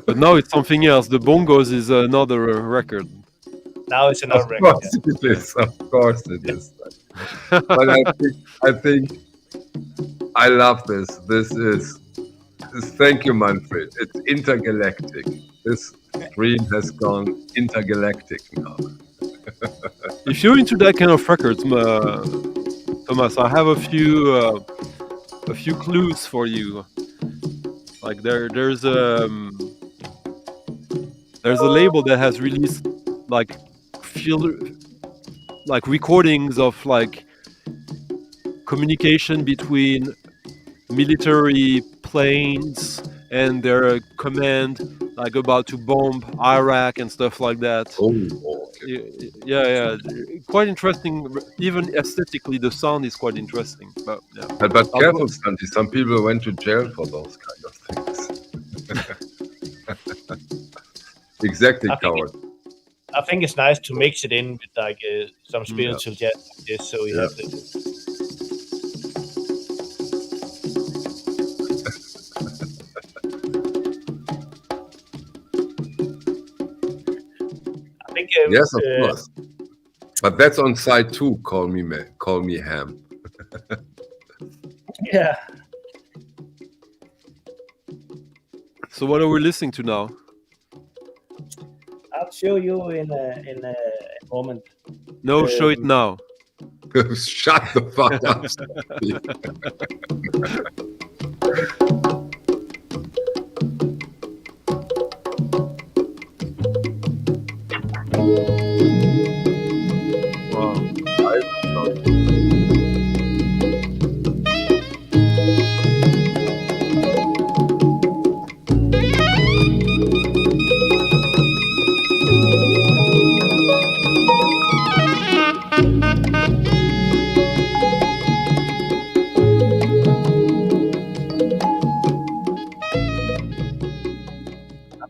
But now it's something else. The bongos is another record. Now it's another record. Of course it is. Of course it is. But I think I love this. This is. Thank you, Manfred. It's intergalactic. This stream has gone intergalactic now. If you're into that kind of records, Thomas, I have a few clues for you. Like there's a label that has released like recordings of like communication between military planes and their command, like about to bomb Iraq and stuff like that. Oh, okay. Yeah, quite interesting. Even aesthetically, the sound is quite interesting. But yeah. But careful, Santi. Some people went to jail for those kind of things. Exactly, coward. I think it's nice to mix it in with like some spiritual jazz like this, so we have the. Yes, of course. But that's on side 2. Call me Ham. Yeah. So what are we listening to now? I'll show you in a moment. No, show it now. Shut the fuck up.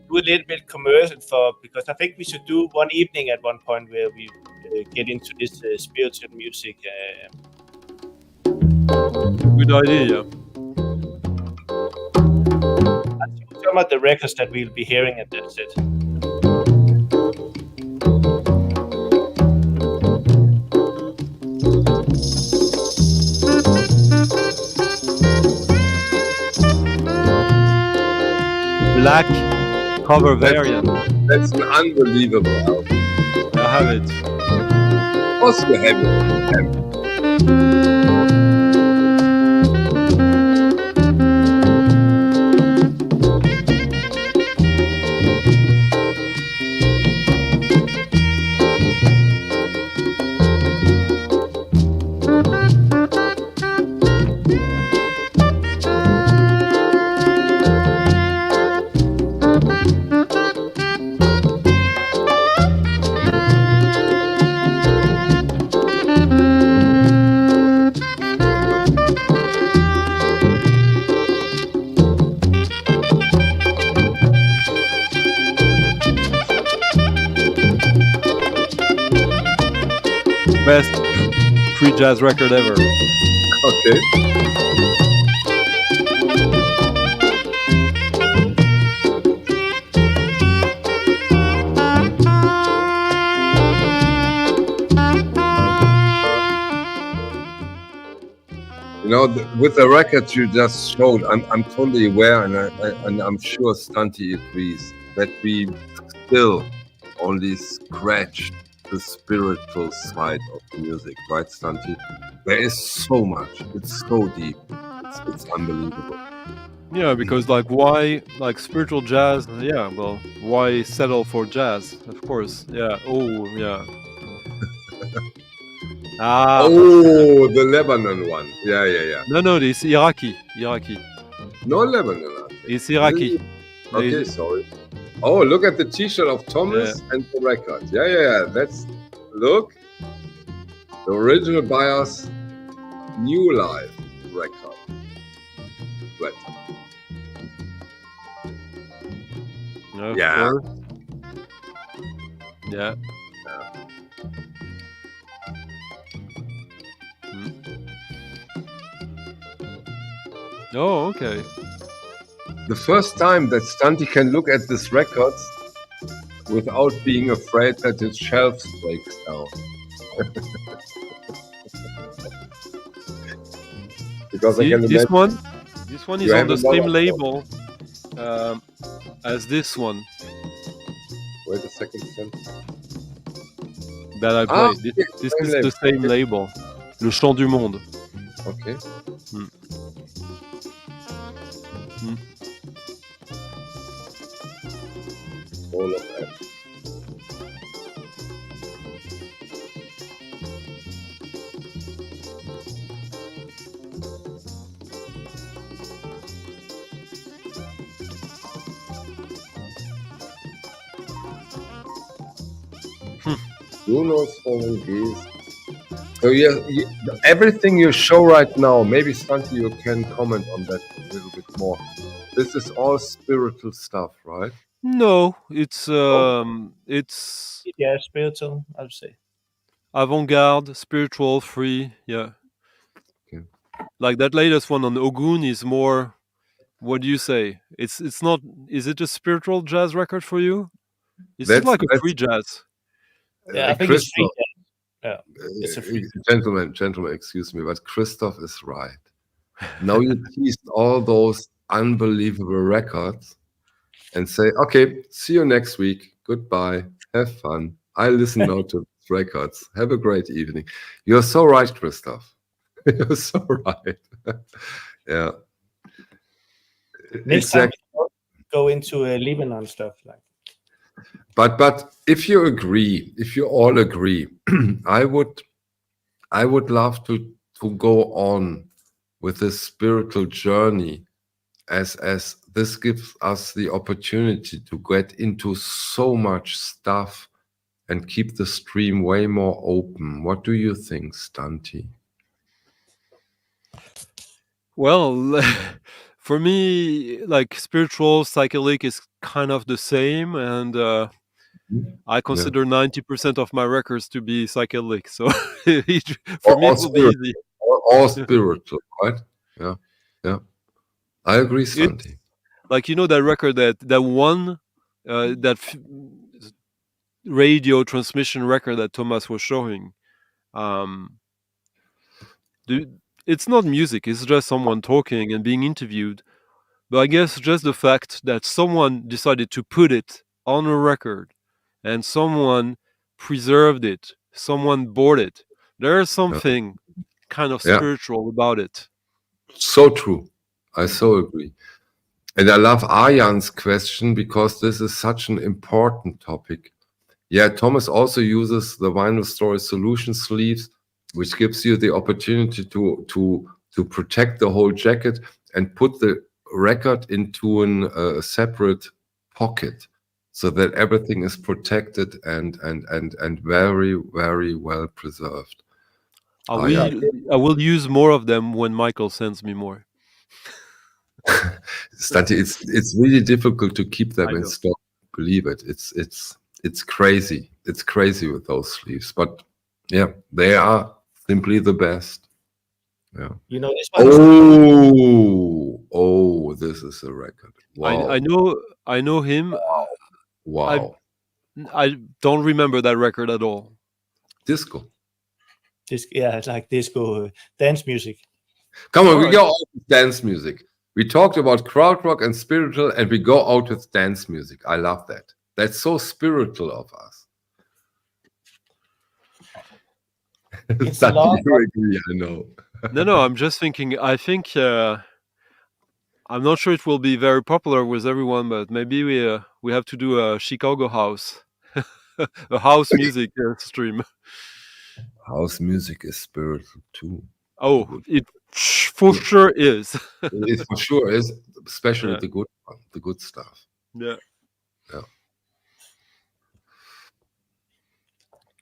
Do a little bit commercial because I think we should do one evening at one point where we get into this spiritual music. Good idea. I'll show some of the records that we'll be hearing, and that's it. Black cover variant. That's an unbelievable album. I have it. Of course you have it. Best free jazz record ever. Okay. You know, with the records you just showed, I'm totally aware, and I'm sure Stanti agrees, that we still only scratch the spiritual side of the music, right, Stanti? There is so much. It's so deep. It's unbelievable. Yeah, because like why like spiritual jazz? Yeah, well, why settle for jazz? Of course. Yeah. Oh, yeah. Ah. Oh, the Lebanon one. Yeah, yeah, yeah. No, it's Iraqi. Iraqi. No Lebanon. I think. It's Iraqi. Okay, sorry. Oh, look at the T-shirt of Thomas and the record. Yeah, yeah, yeah. Let's look. The original Buyers New Life record. Right. Of Yeah. course. Yeah. Oh, okay. The first time that Stunty can look at this record without being afraid that his shelves breaks down. Because See, I can this imagine one is you on have the a lot same of label as this one Wait a second. that I Ah, played. okay, This same is label. the same label. Le Chant du Monde. Okay. All of that. Bruno's Fallen Gaze. So everything you show right now, maybe Stunty, you can comment on that a little bit more. This is all spiritual stuff, right? No, it's Yeah, spiritual, I would say. avant-garde, spiritual, free. Yeah. Okay. Like that latest one on Ogun is more. What do you say? It's not. Is it a spiritual jazz record for you? It's just like a free jazz. Yeah, I think it's free. Yeah, it's a free. Gentlemen, excuse me, but Christoph is right. Now you teased all those unbelievable records and say, okay, see you next week. Goodbye. Have fun. I listen now to these records. Have a great evening. You're so right, Christoph. You're so right. Yeah. Next time we go into Lebanon stuff like. But if you agree, if you all agree, I would love to go on with this spiritual journey as this gives us the opportunity to get into so much stuff and keep the stream way more open. What do you think, Stunty? Well, for me, like spiritual psychedelic is kind of the same, and I consider 90% of my records to be psychedelic. So for me, it will be easy. All spiritual, right? Yeah, yeah. I agree, Stunty. Like that record that won that radio transmission record that Thomas was showing. It's not music, it's just someone talking and being interviewed. But I guess just the fact that someone decided to put it on a record and someone preserved it, someone bought it, there's something kind of spiritual about it. So true. I so agree. And I love Arjan's question because this is such an important topic. Yeah, Thomas also uses the Vinyl Storage Solution sleeves, which gives you the opportunity to protect the whole jacket and put the record into a separate pocket so that everything is protected and very, very well preserved. I will use more of them when Michael sends me more. Stunty, it's really difficult to keep them in stock. Believe it. It's crazy. It's crazy with those sleeves, but yeah, they are simply the best. Yeah. This one. Oh, this is a record. Wow. I know him. Wow. I don't remember that record at all. Disco. Yeah, it's like disco dance music. Come on, we go out with dance music. We talked about krautrock and spiritual, and we go out with dance music. I love that. That's so spiritual of us. It's a long agree, I know. No, I'm just thinking. I think I'm not sure it will be very popular with everyone, but maybe we have to do a Chicago house, a house music stream. House music is spiritual too. Oh, it for sure is. It for sure is, especially Yeah. the good one, the good stuff. Yeah. Yeah.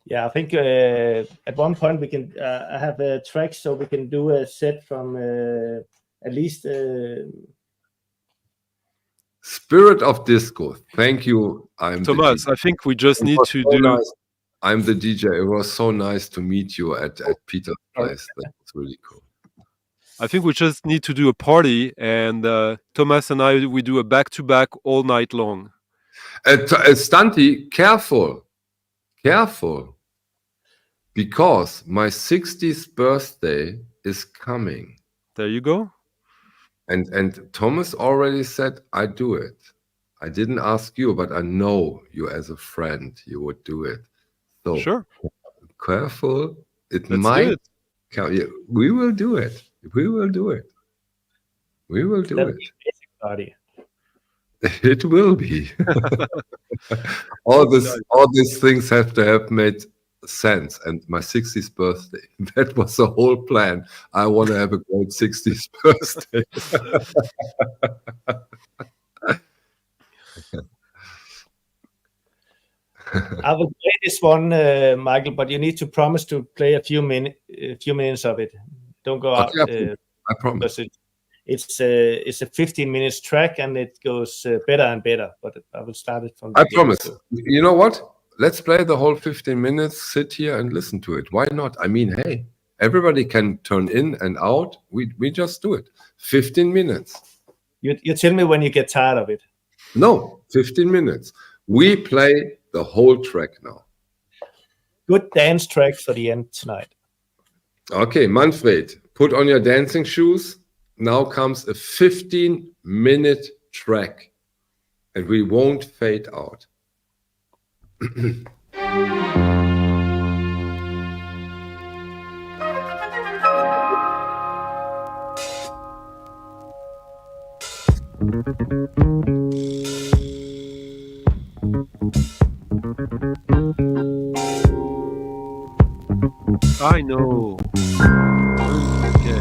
Yeah, I think at one point we can have a track, so we can do a set from at least. Spirit of Disco. Thank you. I'm Thomas, the DJ. I think we just It need was to so do. nice. I'm the DJ. It was so nice to meet you at Peter's place. That was really cool. I think we just need to do a party, and Thomas and I we do a back-to-back all night long. Stunty, careful, because my 60th birthday is coming. There you go. And Thomas already said I do it. I didn't ask you, but I know you as a friend, you would do it. So Sure. Careful. It Let's might do it. come. Yeah, we will do it. We will do it. We will do That'll it. be a basic party. It will be. all these things have to have made sense. And my 60th birthday, that was the whole plan. I want to have a great 60th birthday. I will play this one, Michael, but you need to promise to play a few minutes of it. Don't go out. Okay, I promise. It's a 15 minutes track, and it goes better and better. But I will start it from. I promise. You know what? Let's play the whole 15 minutes. Sit here and listen to it. Why not? I mean, hey, everybody can turn in and out. We just do it. 15 minutes. You tell me when you get tired of it. No, 15 minutes. We play the whole track now. Good dance track for the end tonight. Okay, Manfred, put on your dancing shoes. Now comes a 15-minute track, and we won't fade out. I know. Okay.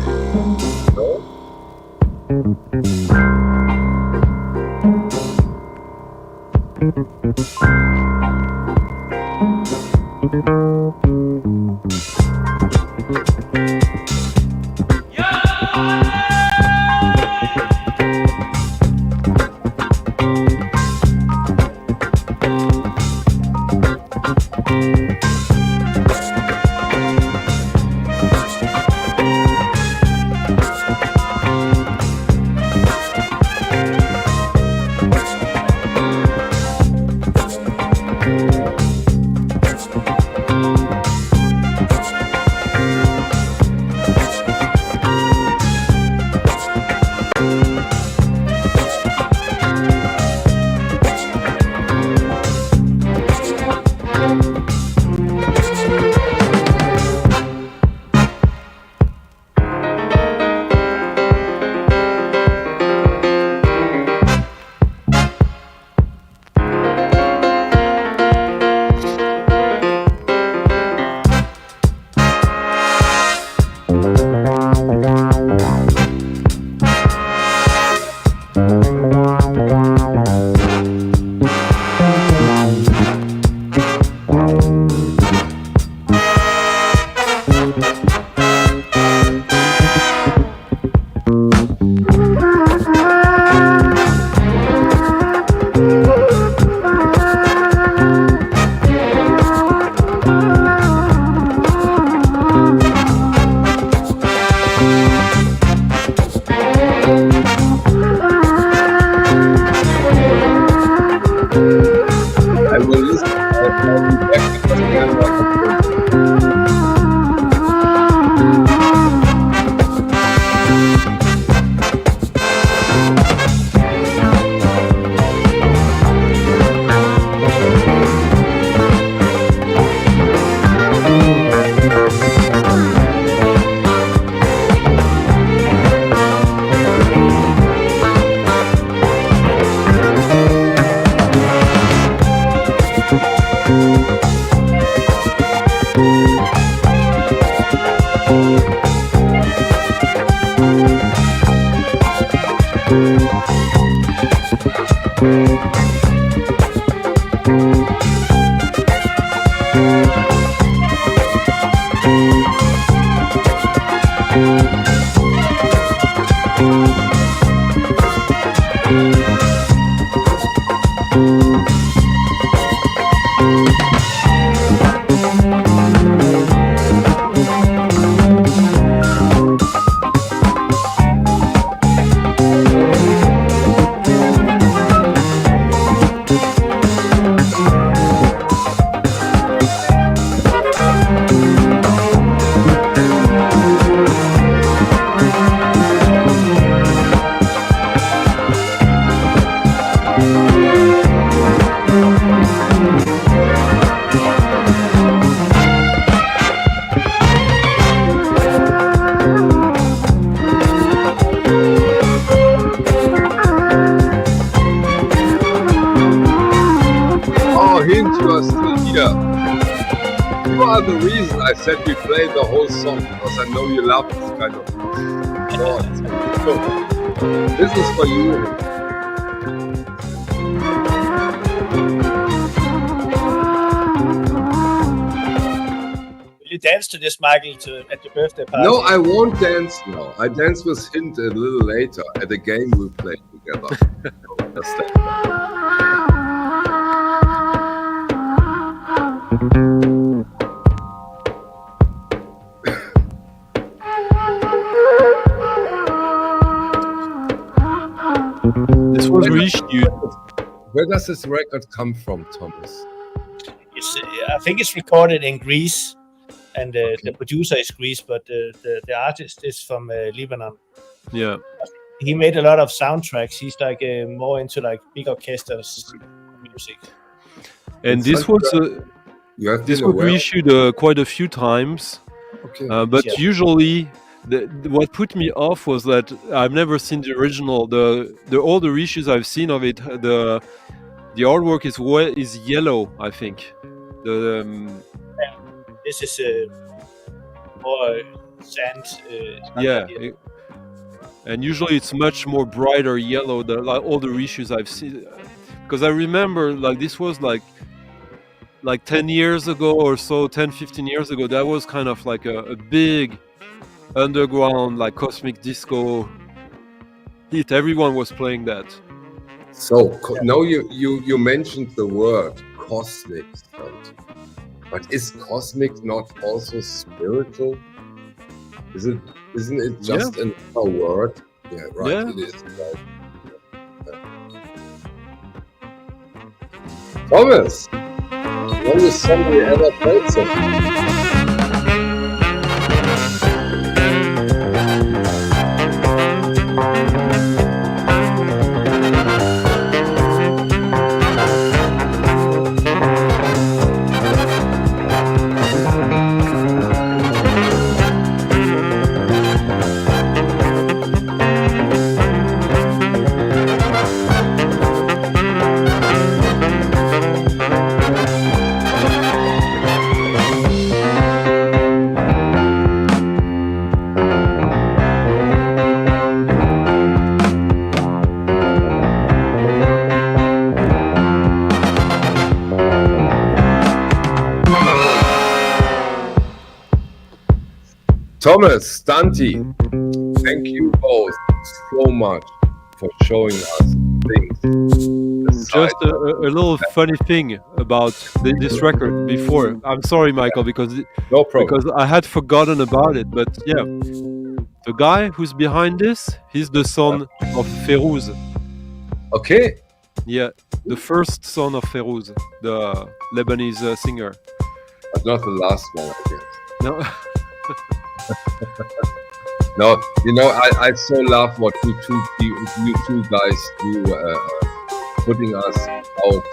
You are the reason I said we play the whole song, because I know you love this kind of chords. So, this is for you. Will you dance to this, Michael, at your birthday party? No, I won't dance now. I dance with Hint a little later at a game we play together. Understand that. This was reissued. Where does this record come from, Thomas? I think it's recorded in Greece, and the producer is Greece, but the artist is from Lebanon. Yeah. He made a lot of soundtracks. He's like more into like big orchestras music. And this was reissued quite a few times. Okay. But usually, what put me off was that I've never seen the original. All the reissues I've seen of it, the artwork is yellow, I think. This is more sand. And usually it's much more brighter yellow than like all the reissues I've seen. Because I remember like this was like 10 years ago or so, 10, 15 years ago, that was kind of like a big underground like cosmic disco hit. Everyone was playing that. So now you mentioned the word cosmic, but is cosmic not also spiritual? Isn't it just another word? Yeah, right. Yeah. It is. Right. Yeah. Thomas, longest song we ever played so far. Thomas, Dante, thank you both so much for showing us things. Just a little funny thing about this record before. I'm sorry, Michael, because no problem. Because I had forgotten about it. But yeah, the guy who's behind this, he's the son of Ferouz. Okay. Yeah, the first son of Ferouz, the Lebanese singer. But not the last one, I guess. No. No, you know, I so love what you two guys do, putting us out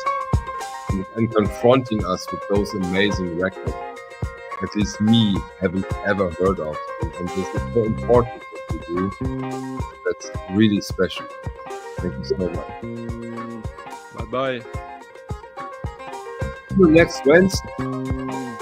and confronting us with those amazing records that is me haven't ever heard of. And this is so important what you do. That's really special. Thank you so much. Bye-bye. See you next Wednesday.